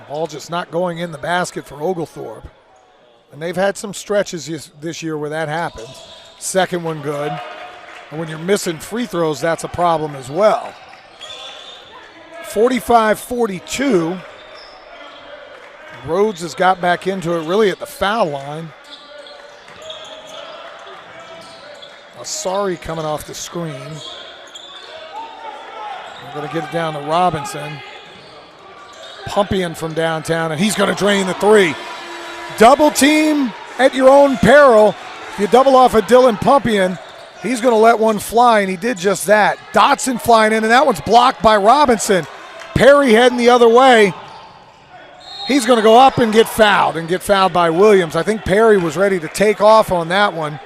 A: Ball just not going in the basket for Oglethorpe. And they've had some stretches this year where that happens. Second one good. And when you're missing free throws, that's a problem as well. 45-42. Rhodes has got back into it really at the foul line. Asari coming off the screen. They're going to get it down to Robinson. Pumpian from downtown, and he's going to drain the 3. Double team at your own peril. If you double off of Dylan Pumpian, he's going to let one fly, and he did just that. Dotson flying in, and that one's blocked by Robinson. Perry heading the other way. He's going to go up and get fouled by Williams. I think Perry was ready to take off on that one.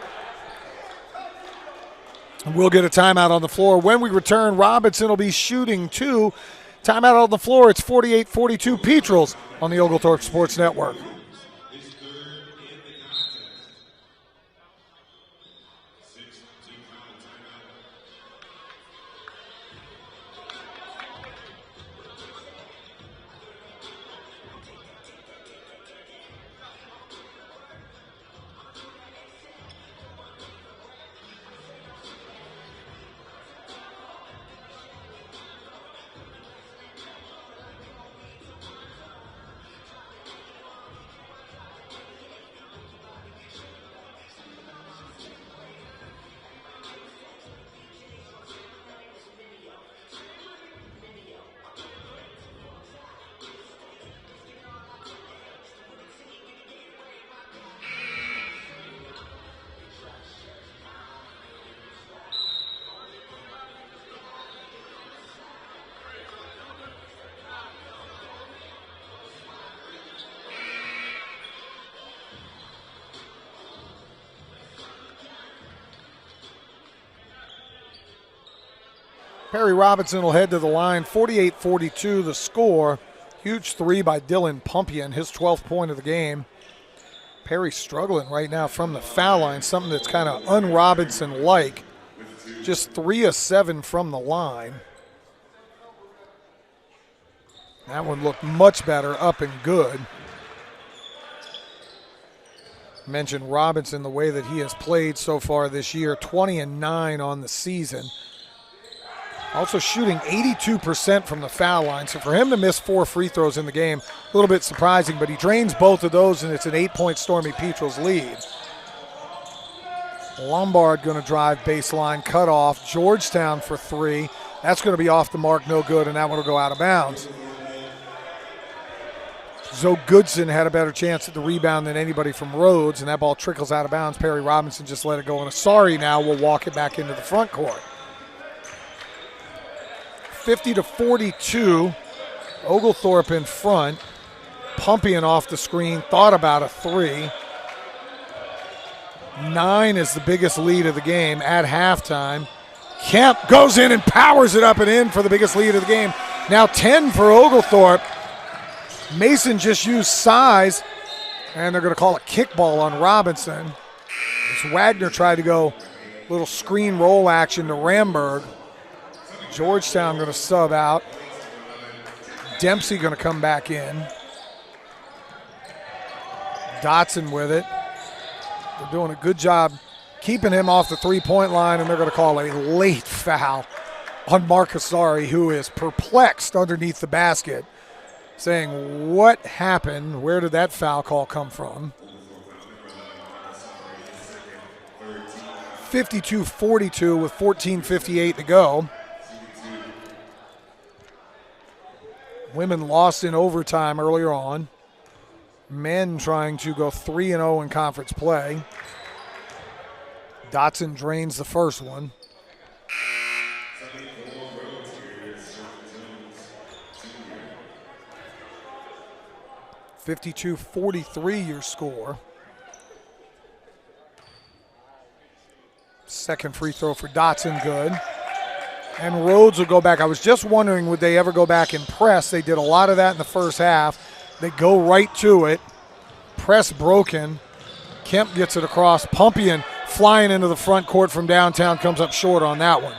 A: And we'll get a timeout on the floor. When we return, Robinson will be shooting 2. Timeout on the floor. It's 48-42 Petrels on the Oglethorpe Sports Network. Perry Robinson will head to the line, 48-42 the score. Huge three by Dylan Pumpian, his 12th point of the game. Perry struggling right now from the foul line, something that's kind of un-Robinson-like. Just 3 of 7 from the line. That one looked much better, up and good. Mentioned Robinson, the way that he has played so far this year, 20-9 on the season. Also shooting 82% from the foul line. So for him to miss 4 free throws in the game, a little bit surprising, but he drains both of those, and it's an 8-point Stormy Petrels lead. Lombard going to drive baseline, cut off. Georgetown for 3. That's going to be off the mark, no good, and that one will go out of bounds. Zoe Goodson had a better chance at the rebound than anybody from Rhodes, and that ball trickles out of bounds. Perry Robinson just let it go, and Asari now will walk it back into the front court. 50-42, Oglethorpe in front. Pumpian off the screen, thought about a 3. 9 is the biggest lead of the game at halftime. Kemp goes in and powers it up and in for the biggest lead of the game. Now 10 for Oglethorpe. Mason just used size, and they're going to call a kickball on Robinson. As Wagner tried to go a little screen roll action to Ramberg. Georgetown going to sub out. Dempsey going to come back in. Dotson with it. They're doing a good job keeping him off the three-point line, and they're going to call a late foul on Mark Asari, who is perplexed underneath the basket, saying, what happened? Where did that foul call come from? 52-42 with 14:58 to go. Women lost in overtime earlier on. Men trying to go 3-0 in conference play. Dotson drains the first one. (52-43) your score. Second free throw for Dotson, good. And Rhodes will go back. I was just wondering, would they ever go back and press? They did a lot of that in the first half. They go right to it. Press broken. Kemp gets it across. Pumpian flying into the front court from downtown, comes up short on that one.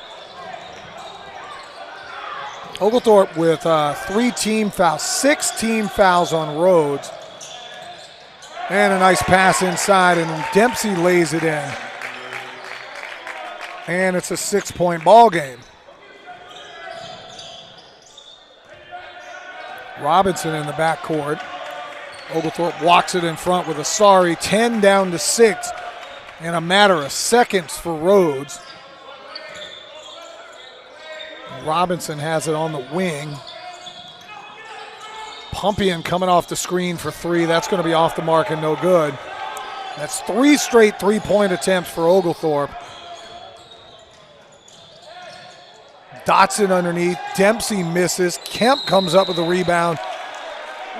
A: Oglethorpe with 3 team fouls, 6 team fouls on Rhodes. And a nice pass inside, and Dempsey lays it in. And it's a 6-point ball game. Robinson in the backcourt. Oglethorpe walks it in front with Asari. 10 down to 6 in a matter of seconds for Rhodes. Robinson has it on the wing. Pumpian coming off the screen for 3. That's going to be off the mark and no good. That's 3 straight three-point attempts for Oglethorpe. Dotson underneath. Dempsey misses. Kemp comes up with a rebound.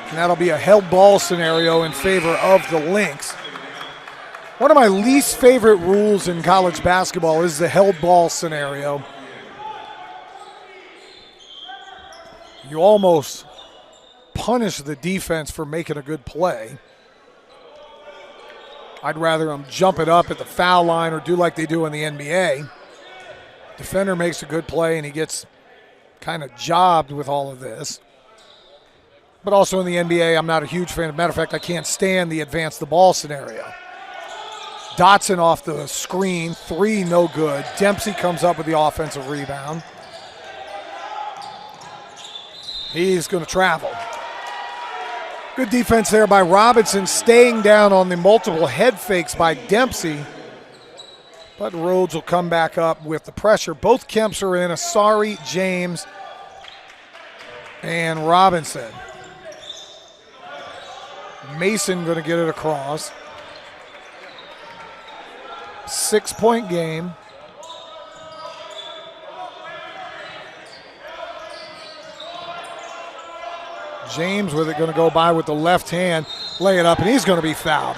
A: And that'll be a held ball scenario in favor of the Lynx. One of my least favorite rules in college basketball is the held ball scenario. You almost punish the defense for making a good play. I'd rather them jump it up at the foul line or do like they do in the NBA. Defender makes a good play and he gets kind of jobbed with all of this. But also in the NBA, I'm not a huge fan. As a matter of fact, I can't stand the advance the ball scenario. Dotson off the screen, 3 no good. Dempsey comes up with the offensive rebound. He's going to travel. Good defense there by Robinson, staying down on the multiple head fakes by Dempsey. But Rhodes will come back up with the pressure. Both Kemps are in, Asari, James, and Robinson. Mason going to get it across. 6-point game. James with it, going to go by with the left hand, lay it up, and he's going to be fouled.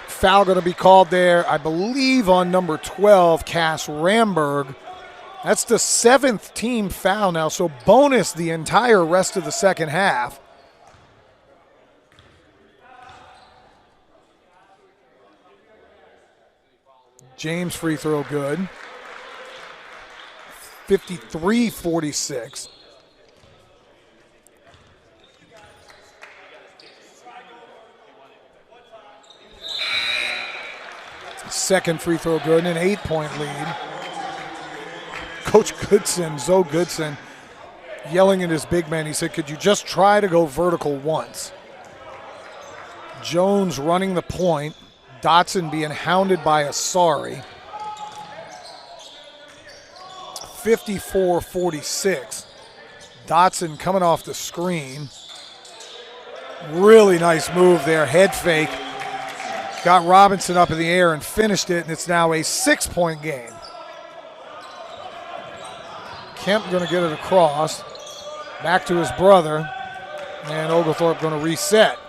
A: Foul going to be called there, I believe, on number 12, Cass Ramberg. That's the 7th team foul now, so bonus the entire rest of the second half. James free throw good. 53-46. Second free throw good and an 8-point lead. Coach Goodson, Zoe Goodson, yelling at his big man. He said, could you just try to go vertical once? Jones running the point. Dotson being hounded by Asari. 54-46. Dotson coming off the screen. Really nice move there, head fake. Got Robinson up in the air and finished it, and it's now a 6-point game. Kemp going to get it across. Back to his brother. And Oglethorpe going to reset.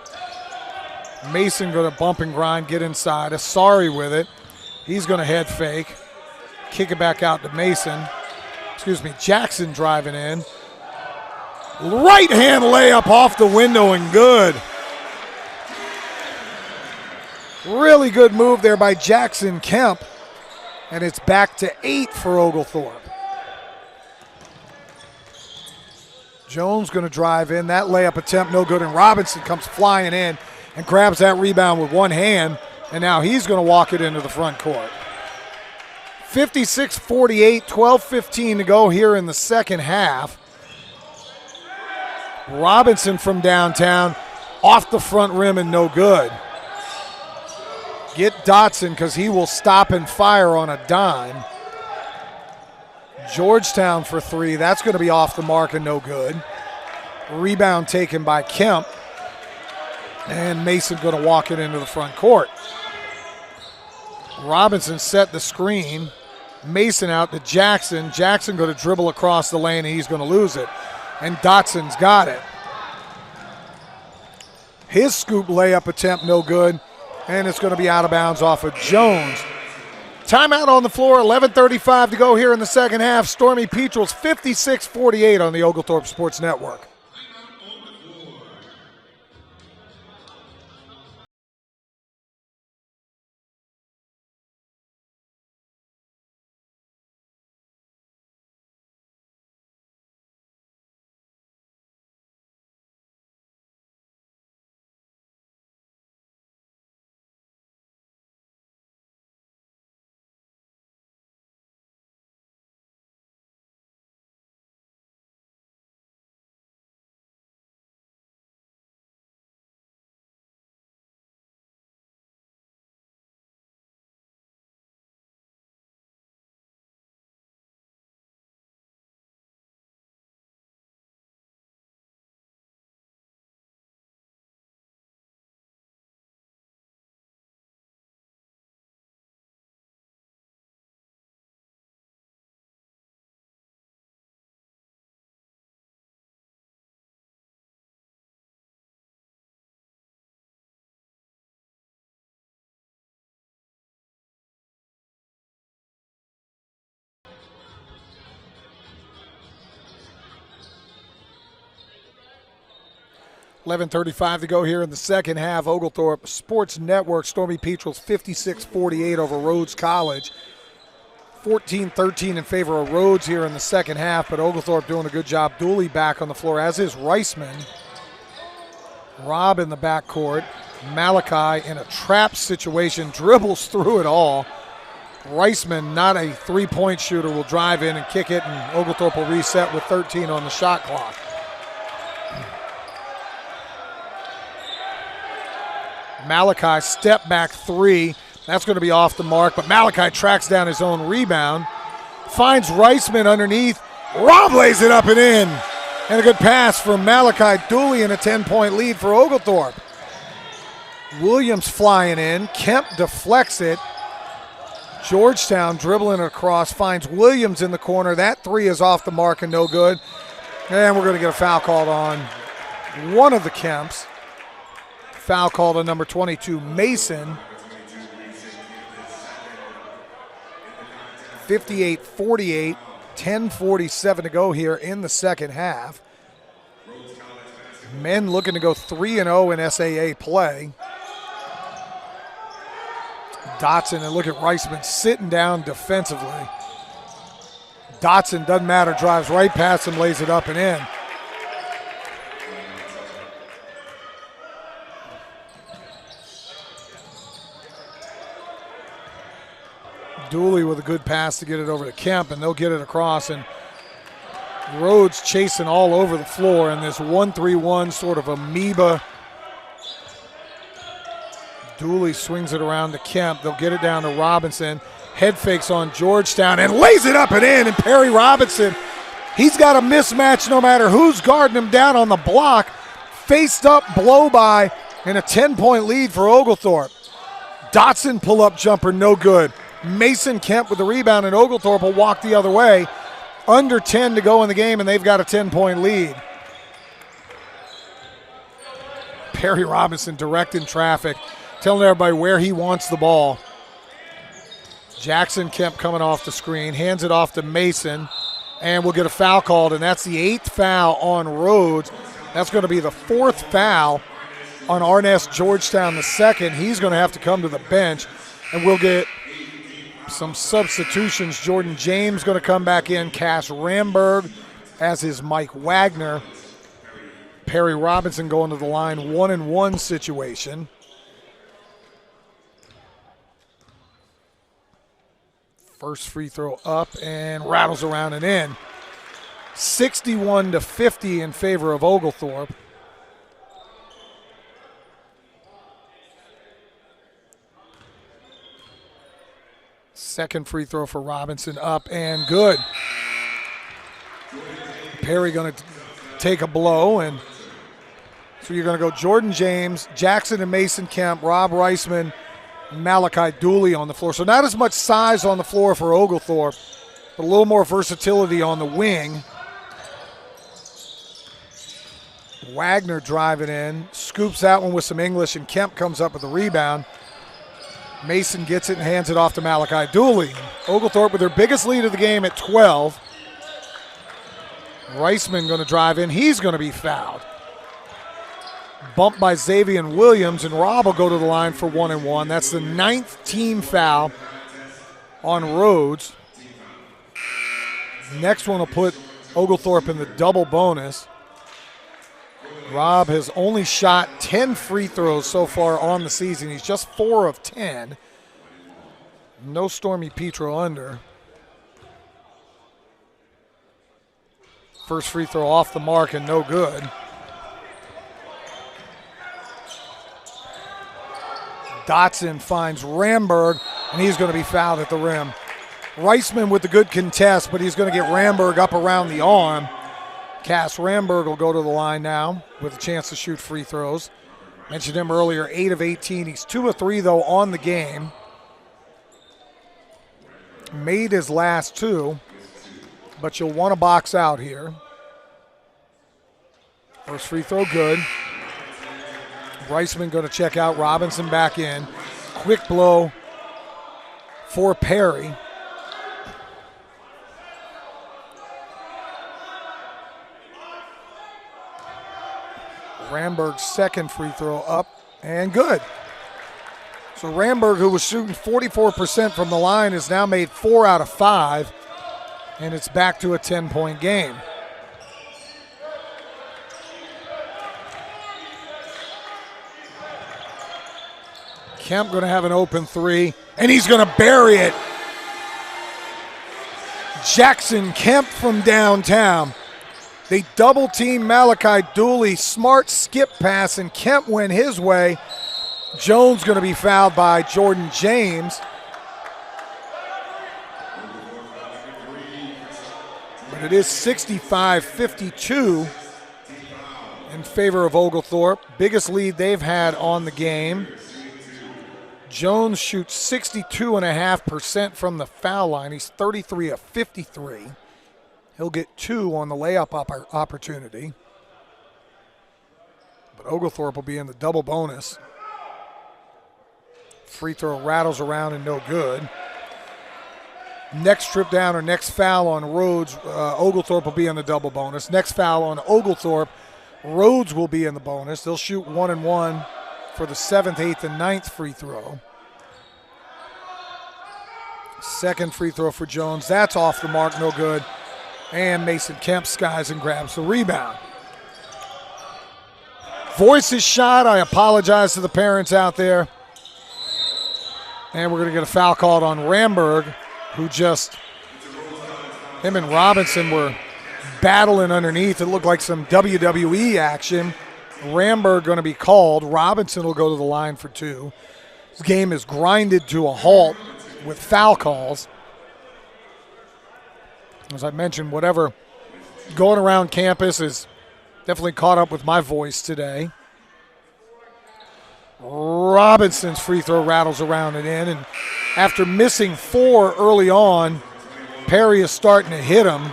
A: Mason going to bump and grind, get inside. Asari with it. He's going to head fake. Kick it back out to Mason. Jackson driving in. Right hand layup off the window and good. Really good move there by Jackson Kemp. And it's back to 8 for Oglethorpe. Jones going to drive in. That layup attempt no good, and Robinson comes flying in and grabs that rebound with one hand, and now he's going to walk it into the front court. 56-48, 12-15 to go here in the second half. Robinson from downtown, off the front rim and no good. Get Dotson because he will stop and fire on a dime. Georgetown for 3. That's going to be off the mark and no good. Rebound taken by Kemp. And Mason going to walk it into the front court. Robinson set the screen. Mason out to Jackson. Jackson going to dribble across the lane and he's going to lose it. And Dotson's got it. His scoop layup attempt no good. And it's going to be out of bounds off of Jones. Timeout on the floor, 11:35 to go here in the second half. Stormy Petrels 56-48 on the Oglethorpe Sports Network. $11:35 to go here in the second half. Oglethorpe Sports Network, Stormy Petrels 56-48 over Rhodes College. 14-13 in favor of Rhodes here in the second half, but Oglethorpe doing a good job. Dooley back on the floor, as is Reisman. Robb in the backcourt. Malachi in a trap situation, dribbles through it all. Reisman, not a three-point shooter, will drive in and kick it, and Oglethorpe will reset with 13 on the shot clock. Malachi step back 3. That's going to be off the mark, but Malachi tracks down his own rebound. Finds Reisman underneath. Robb lays it up and in. And a good pass from Malachi Dooley and a 10-point lead for Oglethorpe. Williams flying in. Kemp deflects it. Georgetown dribbling across. Finds Williams in the corner. That 3 is off the mark and no good. And we're going to get a foul called on one of the Kemps. Foul called on number 22, Mason. 58-48. 10:47 to go here in the second half. Men looking to go 3-0 in SAA play. Dotson, and look at Reisman sitting down defensively. Dotson, doesn't matter, drives right past him, lays it up and in. Dooley with a good pass to get it over to Kemp, and they'll get it across, and Rhodes chasing all over the floor in this 1-3-1 sort of amoeba. Dooley swings it around to Kemp. They'll get it down to Robinson. Head fakes on Georgetown and lays it up and in, and Perry Robinson, he's got a mismatch no matter who's guarding him down on the block. Faced up, blow by, and a 10-point lead for Oglethorpe. Dotson pull-up jumper, no good. Mason Kemp with the rebound, and Oglethorpe will walk the other way. Under 10 to go in the game, and they've got a 10-point lead. Perry Robinson directing traffic, telling everybody where he wants the ball. Jackson Kemp coming off the screen, hands it off to Mason, and we'll get a foul called, and that's the 8th foul on Rhodes. That's going to be the 4th foul on Arness Georgetown, the 2nd. He's going to have to come to the bench, and we'll get some substitutions. Jordan James going to come back in. Cass Ramberg as is Mike Wagner. Perry Robinson going to the line, 1-and-1 situation. First free throw up and rattles around and in. 61-50 in favor of Oglethorpe. Second free throw for Robinson, up and good. Perry going to take a blow, and so you're going to go Jordan James, Jackson and Mason Kemp, Rob Reisman, Malachi Dooley on the floor. So not as much size on the floor for Oglethorpe, but a little more versatility on the wing. Wagner driving in, scoops that one with some English, and Kemp comes up with the rebound. Mason gets it and hands it off to Malachi Dooley. Oglethorpe with their biggest lead of the game at 12. Reisman going to drive in. He's going to be fouled. Bumped by Xavier Williams, and Rob will go to the line for 1-and-1. That's the 9th team foul on Rhodes. Next one will put Oglethorpe in the double bonus. Rob has only shot 10 free throws so far on the season. He's just 4 of 10. No Stormy Petro under. First free throw off the mark and no good. Dotson finds Ramberg, and he's going to be fouled at the rim. Reisman with the good contest, but he's going to get Ramberg up around the arm. Cass Ramberg will go to the line now with a chance to shoot free throws. Mentioned him earlier, 8 of 18. He's 2 of 3, though, on the game. Made his last 2, but you'll want to box out here. First free throw good. Reisman going to check out, Robinson back in. Quick blow for Perry. Ramberg's second free throw up and good. So Ramberg, who was shooting 44% from the line, has now made 4 out of 5, and it's back to a 10-point game. Kemp going to have an open 3, and he's going to bury it. Jackson Kemp from downtown. They double team Malachi Dooley. Smart skip pass, and Kemp went his way. Jones going to be fouled by Jordan James. But it is 65-52 in favor of Oglethorpe. Biggest lead they've had on the game. Jones shoots 62.5% from the foul line. He's 33 of 53. He'll get 2 on the layup opportunity. But Oglethorpe will be in the double bonus. Free throw rattles around and no good. Next trip down or next foul on Rhodes, Oglethorpe will be in the double bonus. Next foul on Oglethorpe, Rhodes will be in the bonus. They'll shoot 1 and 1 for the 7th, 8th, and 9th free throw. Second free throw for Jones. That's off the mark, no good. And Mason Kemp skies and grabs the rebound. Voice is shot. I apologize to the parents out there. And we're going to get a foul called on Ramberg, who him and Robinson were battling underneath. It looked like some WWE action. Ramberg going to be called. Robinson will go to the line for 2. This game is grinded to a halt with foul calls. As I mentioned, whatever going around campus is definitely caught up with my voice today. Robinson's free throw rattles around and in, and after missing 4 early on, Perry is starting to hit him.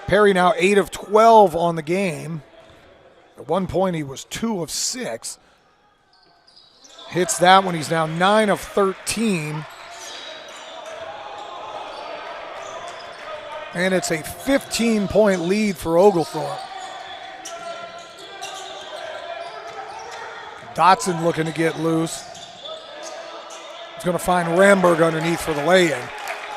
A: Perry now 8 of 12 on the game. At one point he was 2 of 6. Hits that one, he's now 9 of 13. And it's a 15-point lead for Oglethorpe. Dotson looking to get loose. He's going to find Ramberg underneath for the lay-in.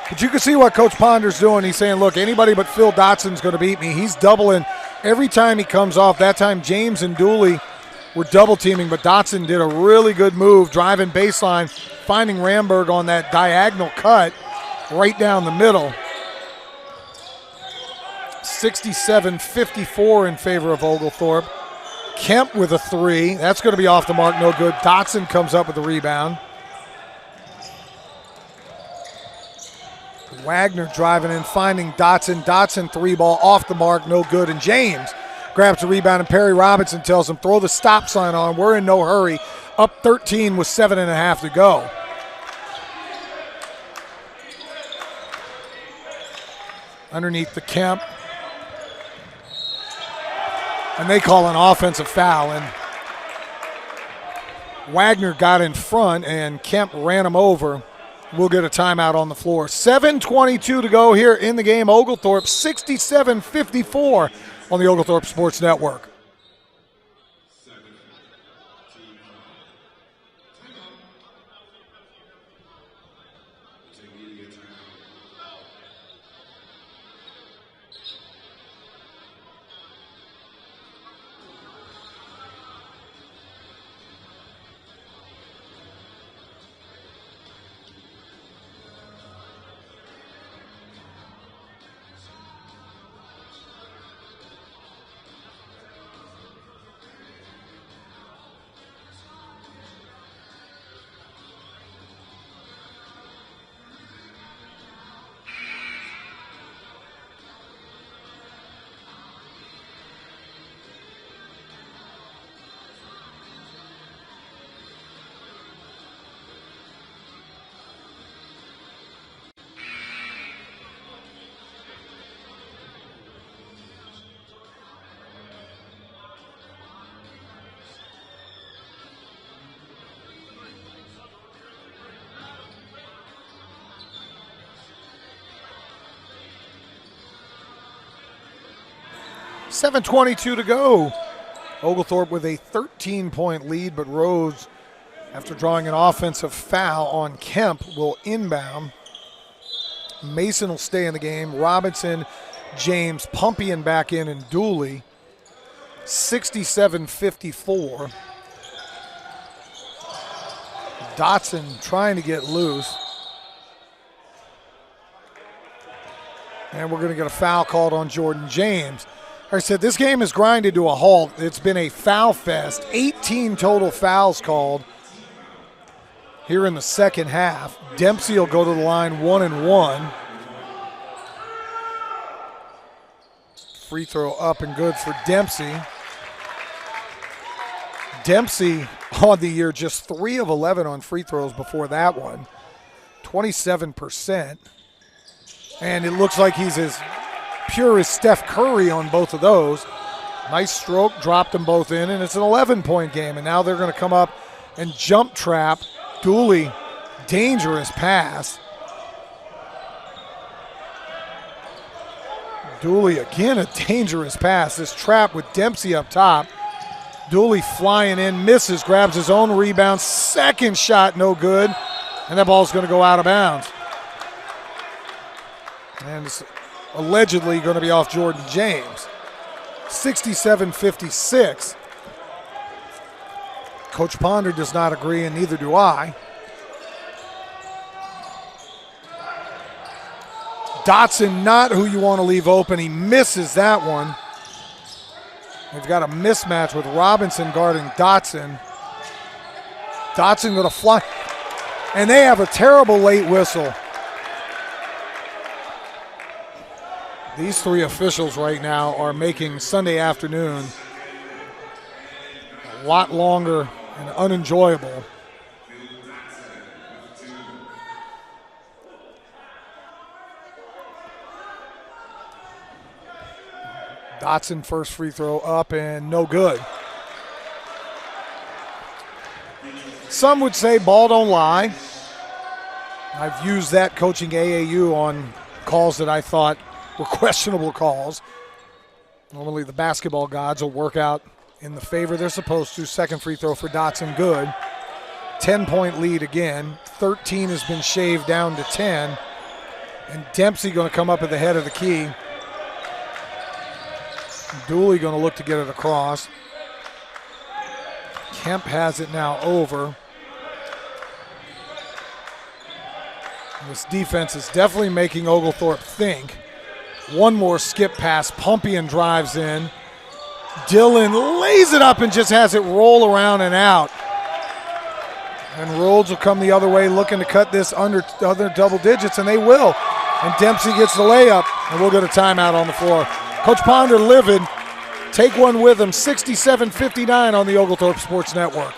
A: But you can see what Coach Ponder's doing. He's saying, look, anybody but Phil Dotson's going to beat me. He's doubling every time he comes off. That time James and Dooley were double-teaming, but Dotson did a really good move, driving baseline, finding Ramberg on that diagonal cut right down the middle. 67-54 in favor of Oglethorpe. Kemp with a 3. That's going to be off the mark, no good. Dotson comes up with the rebound. Wagner driving in, finding Dotson. Dotson 3-ball off the mark, no good. And James grabs the rebound, and Perry Robinson tells him, throw the stop sign on. We're in no hurry. Up 13 with 7.5 to go. Underneath the Kemp. And they call an offensive foul, and Wagner got in front, and Kemp ran him over. We'll get a timeout on the floor. 7:22 to go here in the game. Oglethorpe 67-54 on the Oglethorpe Sports Network. .22 to go. Oglethorpe with a 13-point lead, but Rhodes, after drawing an offensive foul on Kemp, will inbound. Mason will stay in the game. Robinson, James, Pumpian back in, and Dooley. 67-54. Dotson trying to get loose. And we're going to get a foul called on Jordan James. Like I said, this game is grinded to a halt. It's been a foul fest. 18 total fouls called here in the second half. Dempsey will go to the line 1 and 1. Free throw up and good for Dempsey. Dempsey on the year just 3 of 11 on free throws before that one. 27%. And it looks like he's as pure as Steph Curry on both of those. Nice stroke, dropped them both in, and it's an 11-point game. And now they're going to come up and jump trap. Dooley, dangerous pass. Dooley again, a dangerous pass. This trap with Dempsey up top. Dooley flying in, misses, grabs his own rebound. Second shot, no good. And that ball's going to go out of bounds. And it's allegedly going to be off Jordan James. 67-56. Coach Ponder does not agree, and neither do I. Dotson, not who you want to leave open. He misses that one. They've got a mismatch with Robinson guarding Dotson. Dotson going to fly. And they have a terrible late whistle. These three officials right now are making Sunday afternoon a lot longer and unenjoyable. Dotson first free throw up and no good. Some would say ball don't lie. I've used that coaching AAU on calls that I thought were questionable calls. Normally the basketball gods will work out in the favor they're supposed to. Second free throw for Dotson, good. 10-point lead again. 13 has been shaved down to 10. And Dempsey going to come up at the head of the key. Dooley going to look to get it across. Kemp has it now over. This defense is definitely making Oglethorpe think. One more skip pass. Pumpian drives in. Dillon lays it up and just has it roll around and out. And Rhodes will come the other way looking to cut this under double digits, and they will. And Dempsey gets the layup, and we'll get a timeout on the floor. Coach Ponder livid. Take one with him. 67-59 on the Oglethorpe Sports Network.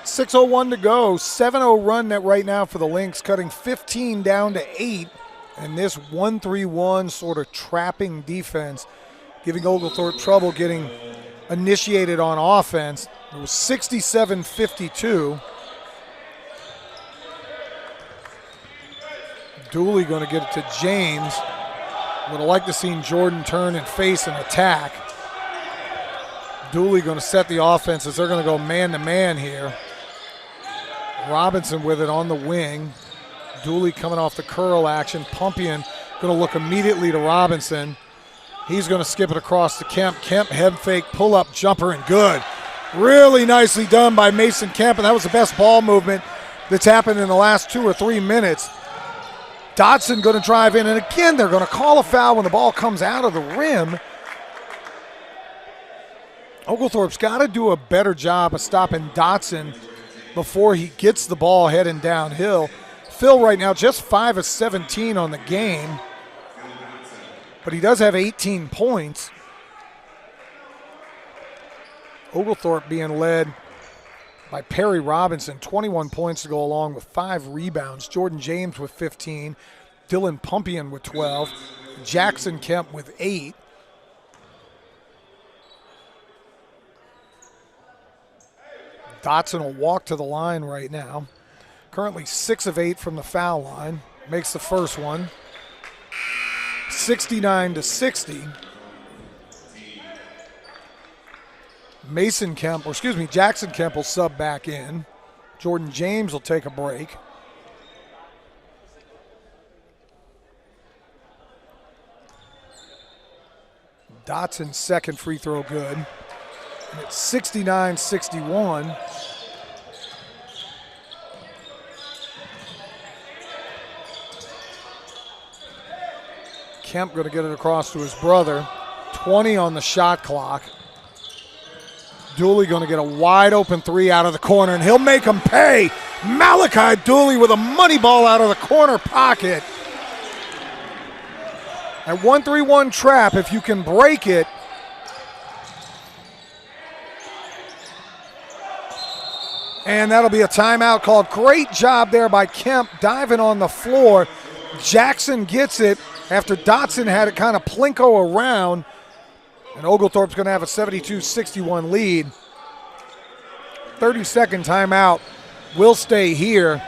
A: .601 to go. 7-0 run net right now for the Lynx, cutting 15 down to 8. And this 1-3-1 sort of trapping defense, giving Oglethorpe trouble getting initiated on offense. It was 67-52. Dooley going to get it to James. Would have liked to seen Jordan turn and face an attack. Dooley going to set the offense as they're going to go man-to-man here. Robinson with it on the wing. Dooley coming off the curl action. Pumpian going to look immediately to Robinson. He's going to skip it across to Kemp. Kemp head fake, pull-up jumper, and good. Really nicely done by Mason Kemp, and that was the best ball movement that's happened in the last 2 or 3 minutes. Dotson going to drive in, and again, they're going to call a foul when the ball comes out of the rim. Oglethorpe's got to do a better job of stopping Dotson before he gets the ball heading downhill. Phil right now just 5 of 17 on the game, but he does have 18 points. Oglethorpe being led by Perry Robinson, 21 points to go along with 5 rebounds. Jordan James with 15, Dylan Pumpian with 12, Jackson Kemp with 8. Dotson will walk to the line right now. Currently 6 of 8 from the foul line. Makes the first one. 69-60. Jackson Kemp will sub back in. Jordan James will take a break. Dotson's second free throw good. And it's 69-61. Kemp going to get it across to his brother. 20 on the shot clock. Dooley going to get a wide open three out of the corner, and he'll make him pay. Malachi Dooley with a money ball out of the corner pocket. At 1-3-1 trap, if you can break it. And that'll be a timeout called. Great job there by Kemp diving on the floor. Jackson gets it after Dotson had it kind of plinko around. And Oglethorpe's going to have a 72-61 lead. 30-second timeout will stay here.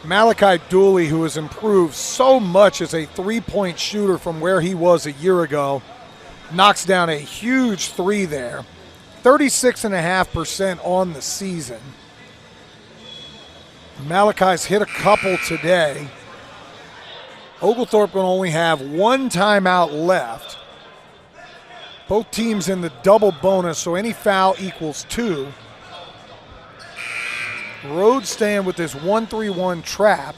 A: Malachi Dooley, who has improved so much as a three-point shooter from where he was a year ago, knocks down a huge three there. 36.5% on the season. Malachi's hit a couple today. Oglethorpe will only have one timeout left. Both teams in the double bonus, so any foul equals 2. Rhodes staying with this 1-3-1 trap.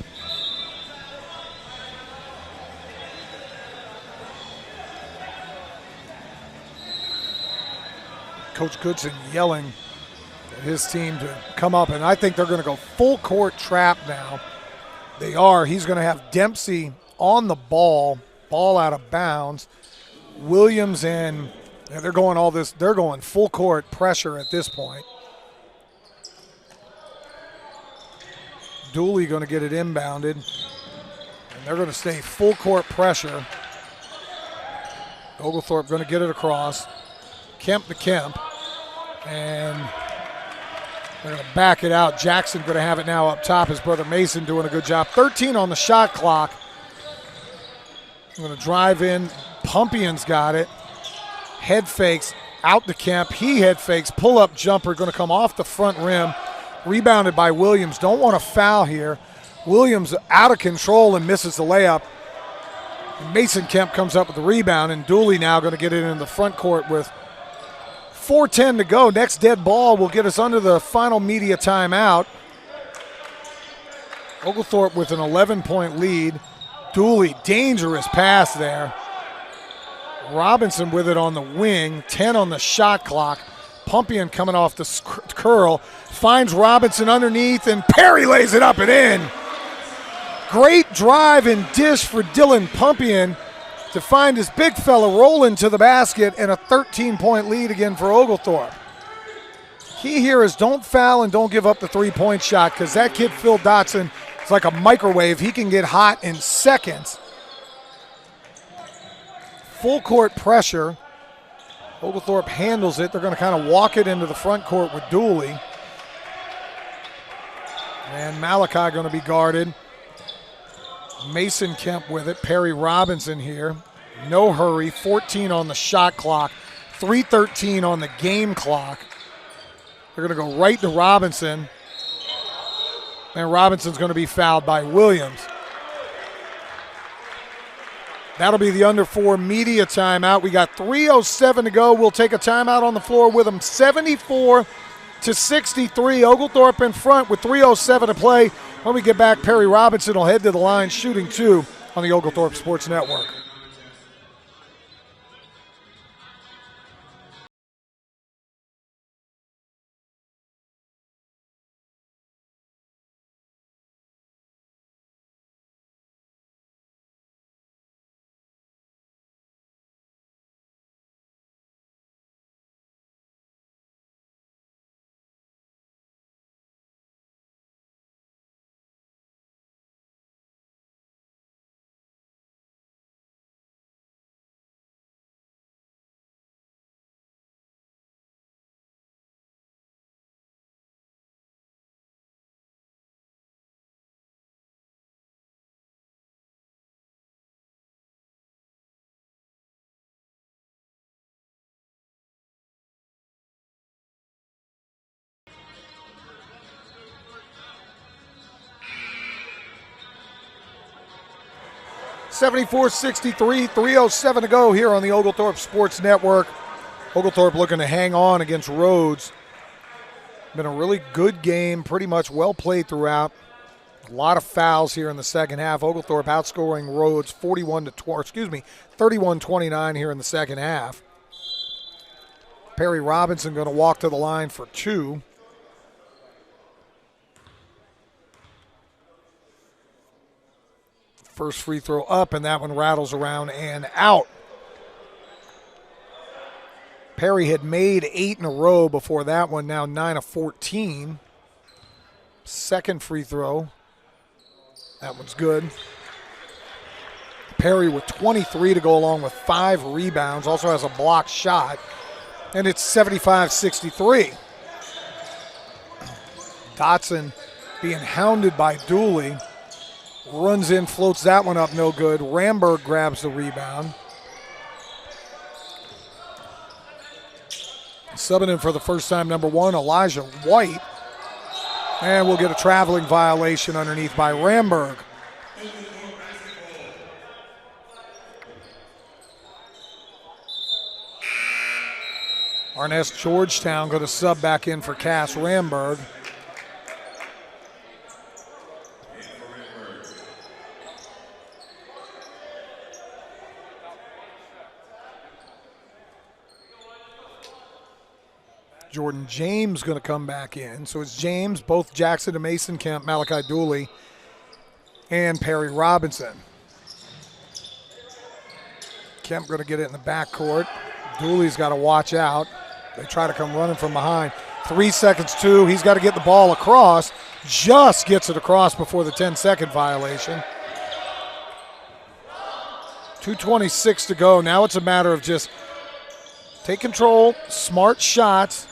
A: Coach Goodson yelling at his team to come up, and I think they're going to go full court trap now. They are. He's going to have Dempsey on the ball out of bounds. Williams and they're going full court pressure at this point. Dooley going to get it inbounded, and they're going to stay full court pressure. Oglethorpe going to get it across. Kemp to Kemp, and they're going to back it out. Jackson going to have it now up top. His brother Mason doing a good job. 13 on the shot clock. I'm going to drive in. Pumpion's got it. Head fakes out to Kemp. He head fakes. Pull-up jumper going to come off the front rim. Rebounded by Williams. Don't want to foul here. Williams out of control and misses the layup. And Mason Kemp comes up with the rebound, and Dooley now going to get it in the front court with 4:10 to go. Next dead ball will get us under the final media timeout. Oglethorpe with an 11-point lead. Dooley, dangerous pass there. Robinson with it on the wing. 10 on the shot clock. Pumpian coming off the curl. Finds Robinson underneath, and Perry lays it up and in. Great drive and dish for Dylan Pumpian to find his big fella rolling to the basket, and a 13-point lead again for Oglethorpe. Key here is don't foul and don't give up the three-point shot, because that kid Phil Dotson is like a microwave. He can get hot in seconds. Full court pressure. Oglethorpe handles it. They're going to kind of walk it into the front court with Dooley. And Malachi going to be guarded. Mason Kemp with it. Perry Robinson here. No hurry. 14 on the shot clock. 3:13 on the game clock. They're going to go right to Robinson. And Robinson's going to be fouled by Williams. That'll be the under 4 media timeout. We got 3:07 to go. We'll take a timeout on the floor with them. 74-63. Oglethorpe in front with 3:07 to play. When we get back, Perry Robinson will head to the line, shooting 2 on the Oglethorpe Sports Network. 74-63, 3:07 to go here on the Oglethorpe Sports Network. Oglethorpe looking to hang on against Rhodes. Been a really good game, pretty much well played throughout. A lot of fouls here in the second half. Oglethorpe outscoring Rhodes 31-29 here in the second half. Perry Robinson going to walk to the line for 2. First free throw up, and that one rattles around and out. Perry had made 8 in a row before that one, now 9 of 14. Second free throw. That one's good. Perry with 23 to go along with 5 rebounds, also has a blocked shot, and it's 75-63. Dotson being hounded by Dooley. Runs in, floats that one up, no good. Ramberg grabs the rebound. Subbing in for the first time, number 1, Elijah White. And we'll get a traveling violation underneath by Ramberg. Arness Georgetown going to sub back in for Cass Ramberg. Jordan James going to come back in. So it's James, both Jackson and Mason Kemp, Malachi Dooley, and Perry Robinson. Kemp going to get it in the backcourt. Dooley's got to watch out. They try to come running from behind. 3 seconds, 2. He's got to get the ball across. Just gets it across before the 10-second violation. 2:26 to go. Now it's a matter of just take control, smart shots.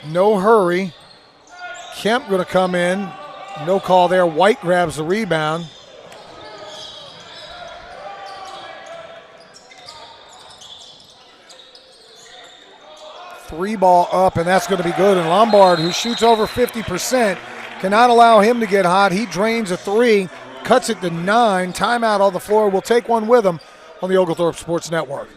A: No hurry. Kemp going to come in. No call there. White grabs the rebound. Three ball up, and that's going to be good. And Lombard, who shoots over 50%, cannot allow him to get hot. He drains a 3, cuts it to 9. Timeout on the floor. We'll take one with him on the Oglethorpe Sports Network.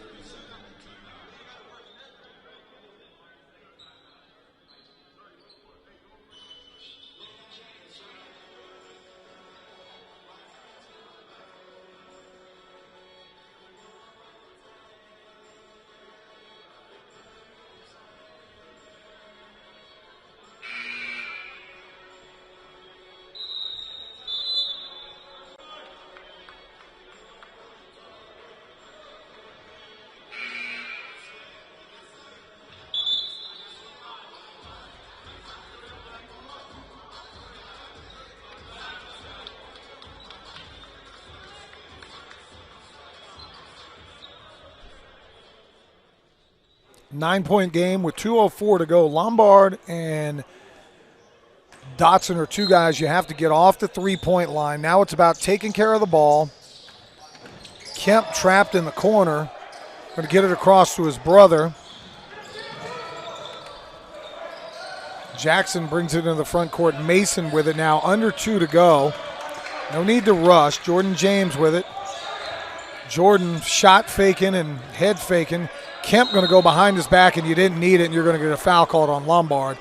A: Nine-point game with 2:04 to go. Lombard and Dotson are two guys you have to get off the three-point line. Now it's about taking care of the ball. Kemp trapped in the corner. Going to get it across to his brother. Jackson brings it into the front court. Mason with it now. Under 2 to go. No need to rush. Jordan James with it. Jordan shot faking and head faking. Kemp going to go behind his back, and you didn't need it, and you're going to get a foul called on Lombard.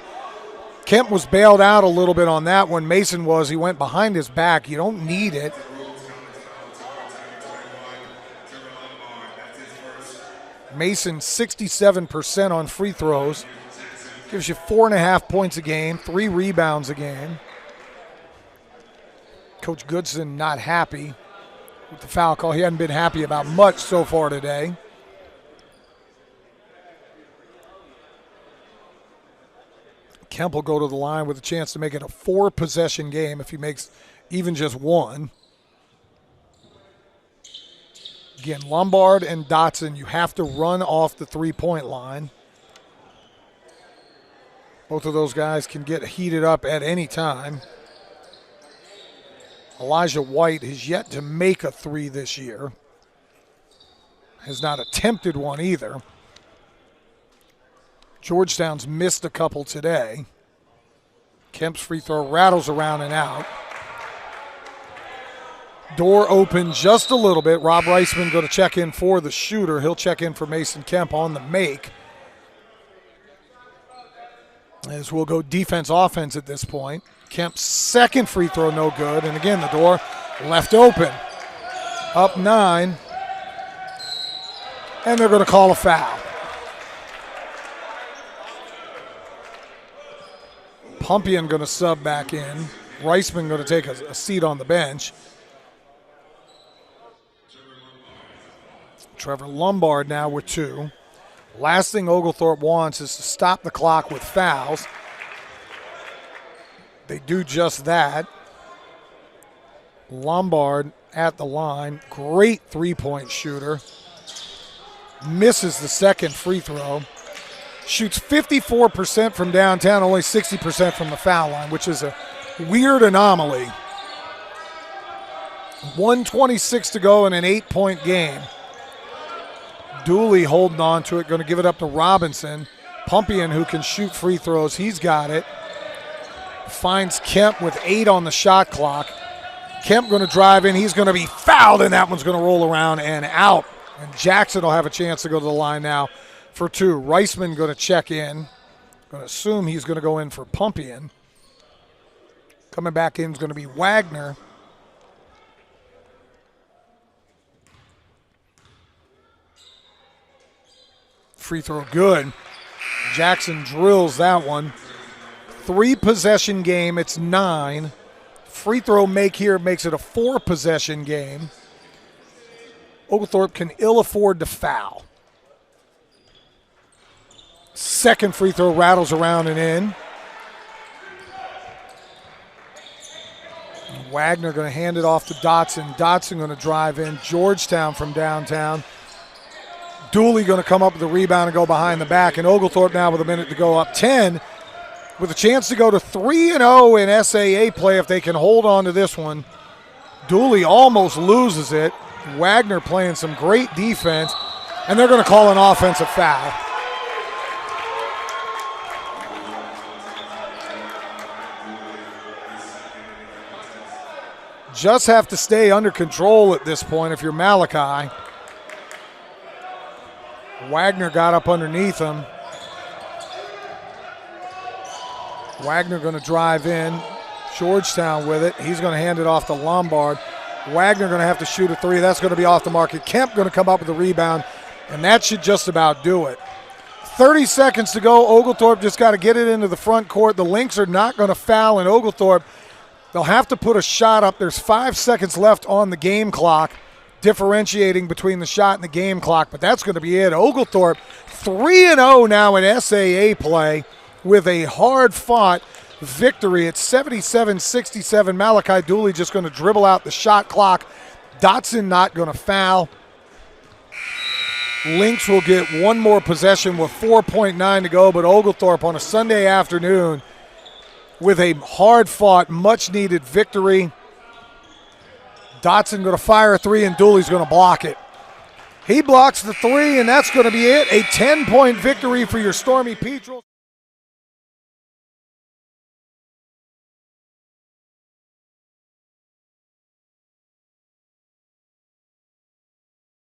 A: Kemp was bailed out a little bit on that one. Mason was. He went behind his back. You don't need it. Mason 67% on free throws. Gives you 4.5 points a game, 3 rebounds a game. Coach Goodson not happy with the foul call. He hadn't been happy about much so far today. Kemp will go to the line with a chance to make it a 4-possession game if he makes even just one. Again, Lombard and Dotson, you have to run off the three-point line. Both of those guys can get heated up at any time. Elijah White has yet to make a 3 this year. Has not attempted one either. Georgetown's missed a couple today. Kemp's free throw rattles around and out. Door open just a little bit. Rob Reisman going to check in for the shooter. He'll check in for Mason Kemp on the make. As we'll go defense-offense at this point. Kemp's second free throw, no good. And again, the door left open. Up 9. And they're going to call a foul. Pumpian going to sub back in. Reisman going to take a seat on the bench. Trevor Lombard now with 2. Last thing Oglethorpe wants is to stop the clock with fouls. They do just that. Lombard at the line. Great three-point shooter. Misses the second free throw. Shoots 54% from downtown, only 60% from the foul line, which is a weird anomaly. 1:26 to go in an 8-point game. Dooley holding on to it, going to give it up to Robinson. Pumpian, who can shoot free throws, he's got it. Finds Kemp with 8 on the shot clock. Kemp going to drive in. He's going to be fouled, and that one's going to roll around and out. And Jackson will have a chance to go to the line now for 2. Reisman going to check in. Going to assume he's going to go in for Pumpian. Coming back in is going to be Wagner. Free throw good. Jackson drills that one. 3-possession game. It's 9. Free throw make here makes it a 4-possession game. Oglethorpe can ill afford to foul. Second free throw rattles around and in. Wagner going to hand it off to Dotson. Dotson going to drive in. Georgetown from downtown. Dooley going to come up with the rebound and go behind the back. And Oglethorpe now with a minute to go up 10 with a chance to go to 3-0 in SAA play if they can hold on to this one. Dooley almost loses it. Wagner playing some great defense, and they're going to call an offensive foul. Just have to stay under control at this point if you're Malachi. Wagner got up underneath him. Wagner going to drive in. Georgetown with it. He's going to hand it off to Lombard. Wagner going to have to shoot a 3. That's going to be off the market. Kemp going to come up with the rebound, and that should just about do it. 30 seconds to go. Oglethorpe just got to get it into the front court. The Lynx are not going to foul in Oglethorpe. They'll have to put a shot up. There's 5 seconds left on the game clock, differentiating between the shot and the game clock, but that's going to be it. Oglethorpe 3-0 now in SAA play with a hard-fought victory at 77-67. Malachi Dooley just going to dribble out the shot clock. Dotson not going to foul. Lynx will get one more possession with 4.9 to go, but Oglethorpe on a Sunday afternoon with a hard-fought, much-needed victory. Dotson going to fire a 3, and Dooley's going to block it. He blocks the 3, and that's going to be it. A 10-point victory for your Stormy Petrels.